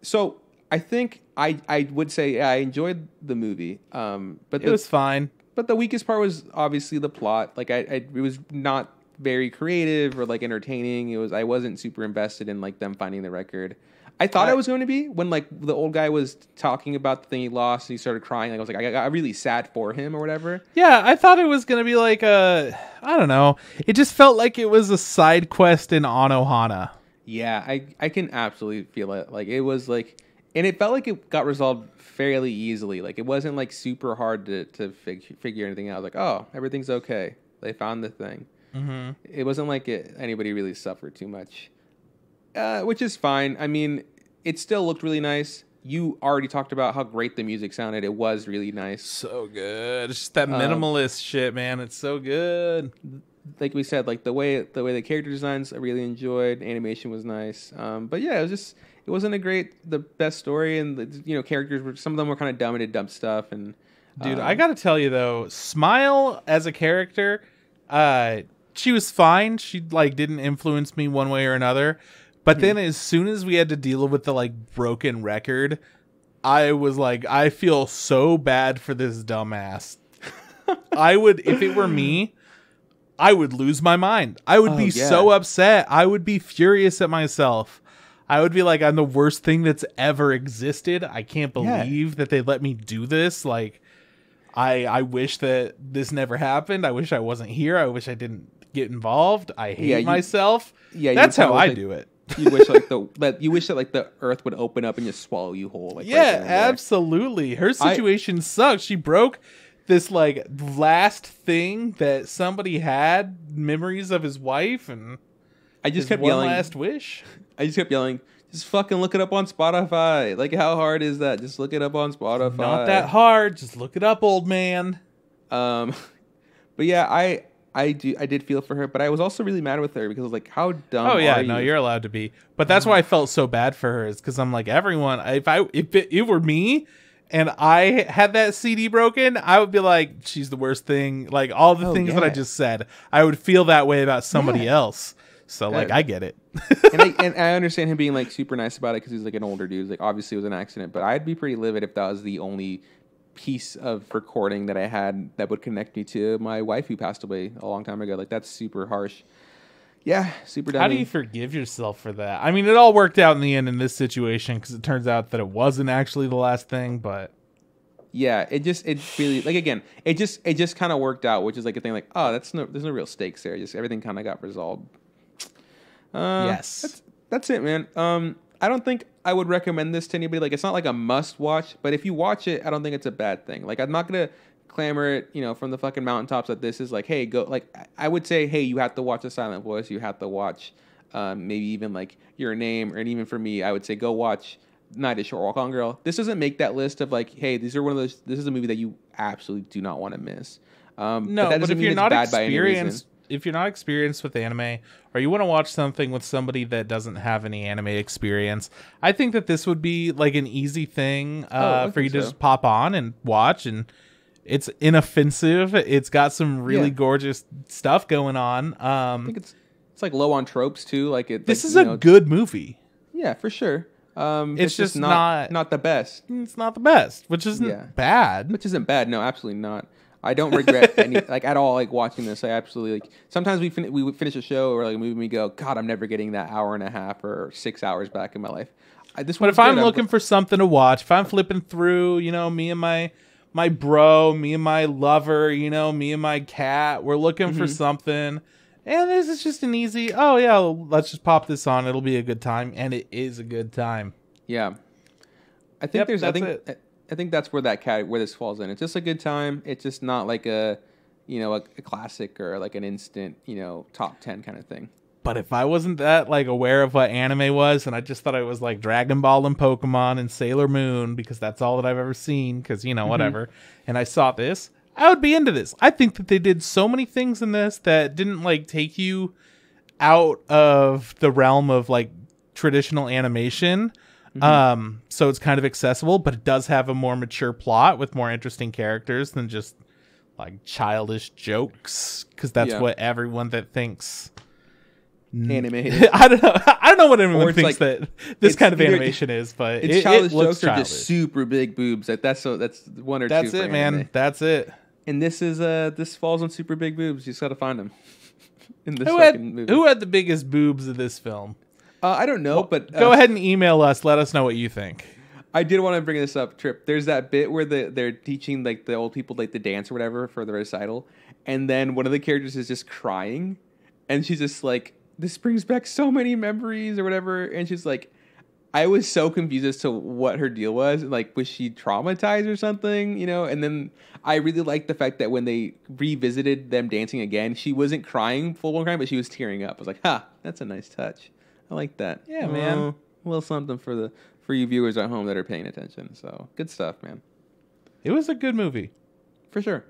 so I think I would say I enjoyed the movie. But it was fine. But the weakest part was obviously the plot. Like it was not very creative or like entertaining. I wasn't super invested in like them finding the record. I thought I was going to be when like the old guy was talking about the thing he lost and he started crying. Like I was like, I got really sad for him or whatever. Yeah, I thought it was going to be like I don't know. It just felt like it was a side quest in Anohana. Yeah, I can absolutely feel it. Like it was like, and it felt like it got resolved fairly easily. Like it wasn't like super hard to figure anything out. Like, oh, everything's okay. They found the thing. Mm-hmm. It wasn't like anybody really suffered too much. Which is fine. I mean, it still looked really nice. You already talked about how great the music sounded. It was really nice. So good. It's just that minimalist shit, man. It's so good. Like we said, like the way the character designs, I really enjoyed. Animation was nice. But yeah, it wasn't the best story, and characters were, some of them were kind of dumb and did dumb stuff. And dude, I gotta tell you though, Smile as a character, she was fine. She like didn't influence me one way or another. But then as soon as we had to deal with the like broken record, I was like, I feel so bad for this dumbass. I would, if it were me, I would lose my mind. I would be so upset. I would be furious at myself. I would be like, I'm the worst thing that's ever existed. I can't believe that they let me do this. Like, I wish that this never happened. I wish I wasn't here. I wish I didn't get involved. I hate myself. Yeah, that's how I do it. You wish that the earth would open up and just swallow you whole. Like, yeah, absolutely. Her situation sucks. She broke this like last thing that somebody had, memories of his wife, and I just kept yelling, last wish. I just kept yelling, just fucking look it up on Spotify. Like, how hard is that? Just look it up on Spotify. Not that hard. Just look it up, old man. But yeah, I did feel for her, but I was also really mad with her because I was like, how dumb are you? No, you're allowed to be. But that's why I felt so bad for her, is because I'm like, everyone, if it were me and I had that CD broken, I would be like, she's the worst thing. Like all the things that I just said, I would feel that way about somebody else. So like, I get it. and I understand him being like super nice about it because he's like an older dude. Like obviously it was an accident, but I'd be pretty livid if that was the only piece of recording that I had that would connect me to my wife who passed away a long time ago. Like that's super harsh. Yeah, super dummy. How do you forgive yourself for that? I mean, it all worked out in the end in this situation because it turns out that it wasn't actually the last thing, but yeah, it really, like, again, it just kind of worked out, which is like a thing like, oh, there's no real stakes there. Just everything kind of got resolved. Yes. That's it, man. I don't think I would recommend this to anybody. Like, it's not like a must watch, but if you watch it, I don't think it's a bad thing. Like, I'm not going to clamor it, from the fucking mountaintops that this is like, hey, go. Like, I would say, hey, you have to watch The Silent Voice. You have to watch maybe even like Your Name, and even for me, I would say go watch Night of Short Walk On Girl. This doesn't make that list of like, hey, these are one of those. This is a movie that you absolutely do not want to miss. No, but if you're not experienced with anime, or you want to watch something with somebody that doesn't have any anime experience, I think that this would be like an easy thing for you to just pop on and watch. And it's inoffensive. It's got some really gorgeous stuff going on. I think it's like low on tropes too. Like this is a good movie. Yeah, for sure. It's just not the best. It's not the best, which isn't bad. Which isn't bad. No, absolutely not. I don't regret any at all watching this. I absolutely sometimes we finish a show or like a movie and we go, God, I'm never getting that hour and a half or 6 hours back in my life. But if I'm looking for something to watch, if I'm flipping through, me and my bro, me and my lover, me and my cat, we're looking for something, and this is just an easy, let's just pop this on. It'll be a good time, and it is a good time. Yeah, I think I think that's where where this falls in. It's just a good time. It's just not like a classic or like an instant, top 10 kind of thing. But if I wasn't that aware of what anime was, and I just thought it was like Dragon Ball and Pokemon and Sailor Moon, because that's all that I've ever seen, because whatever, and I saw this, I would be into this. I think that they did so many things in this that didn't take you out of the realm of traditional animation. So it's kind of accessible, but it does have a more mature plot with more interesting characters than just childish jokes, because that's what everyone that thinks anime I don't know what everyone thinks that this kind of animation is, but it's childish jokes are just super big boobs. That's one or two. That's it, man. That's it. And this falls on super big boobs. You just gotta find them. in the second movie. Who had the biggest boobs of this film? I don't know, but go ahead and email us. Let us know what you think. I did want to bring this up, Trip. There's that bit where they're teaching like the old people like the dance or whatever for the recital, and then one of the characters is just crying, and she's just like, "This brings back so many memories" or whatever, and she's like, I was so confused as to what her deal was. Like, was she traumatized or something? You know? And then I really liked the fact that when they revisited them dancing again, she wasn't crying, full-blown crying, but she was tearing up. I was like, that's a nice touch. I like that. Yeah, man. A little something for you viewers at home that are paying attention. So, good stuff, man. It was a good movie. For sure.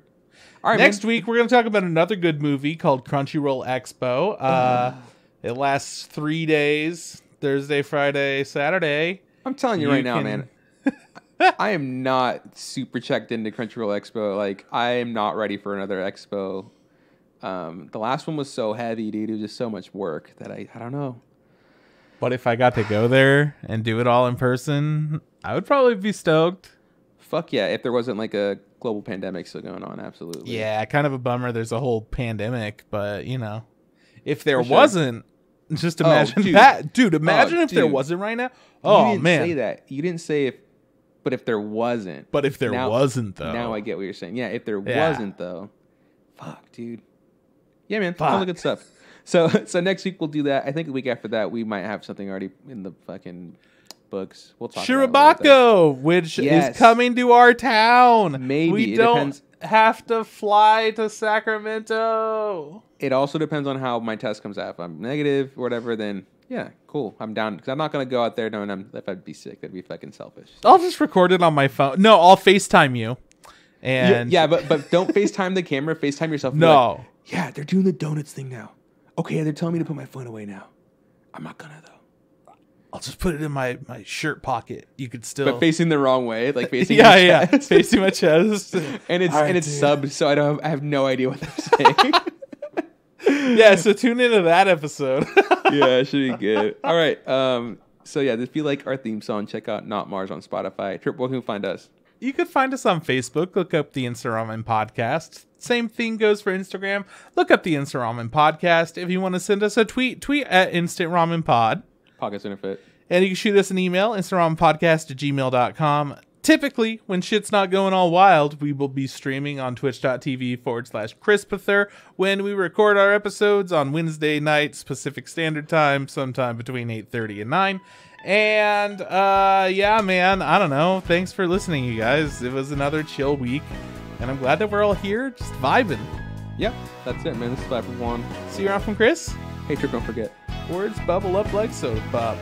All right, Next week, we're going to talk about another good movie called Crunchyroll Expo. It lasts 3 days. Thursday, Friday, Saturday. I'm telling you right now, man. I am not super checked into Crunchyroll Expo. Like, I am not ready for another Expo. The last one was so heavy, dude. It was just so much work that I don't know. But if I got to go there and do it all in person, I would probably be stoked. Fuck yeah, if there wasn't like a global pandemic still going on, absolutely. Yeah, kind of a bummer there's a whole pandemic, but, you know, if there wasn't... Just imagine that. Dude, imagine if there wasn't right now. Oh, you didn't man. say that. You didn't say but if there wasn't. But if there wasn't, though. Now I get what you're saying. Yeah, if there wasn't, though. Fuck, dude. Yeah, man. All the good stuff. So next week we'll do that. I think the week after that we might have something already in the fucking books. We'll talk about Shirobako, which is coming to our town. Maybe. We don't have to fly to Sacramento. It also depends on how my test comes out. If I'm negative or whatever, then yeah, cool. I'm down because I'm not gonna go out there knowing if I'd be sick. That'd be fucking selfish. So. I'll just record it on my phone. No, I'll FaceTime you. And yeah, but don't FaceTime the camera. FaceTime yourself. No. Like, yeah, they're doing the donuts thing now. Okay, they're telling me to put my phone away now. I'm not gonna though. I'll just put it in my shirt pocket. You could still, but facing the wrong way, like facing facing my chest, and it's subbed, so I have no idea what they're saying. Yeah, so tune into that episode. Yeah, it should be good. All right. So yeah, if you like our theme song, check out Not Mars on Spotify. Trip, where can you find us? You could find us on Facebook. Look up the Instant Ramen Podcast. Same thing goes for Instagram. Look up the Instant Ramen Podcast. If you want to send us a tweet at Instant Ramen Pod. Pockets in a fit. And you can shoot us an email, instantramenpodcast@gmail.com. Typically, when shit's not going all wild, we will be streaming on twitch.tv/Crispather when we record our episodes on Wednesday nights, Pacific Standard Time, sometime between 8:30 and 9. And, yeah, man, I don't know. Thanks for listening, you guys. It was another chill week, and I'm glad that we're all here just vibing. Yep, that's it, man. This is 5 for 1. See you around from Chris. Hey, Trip, don't forget. Words bubble up like soda pop.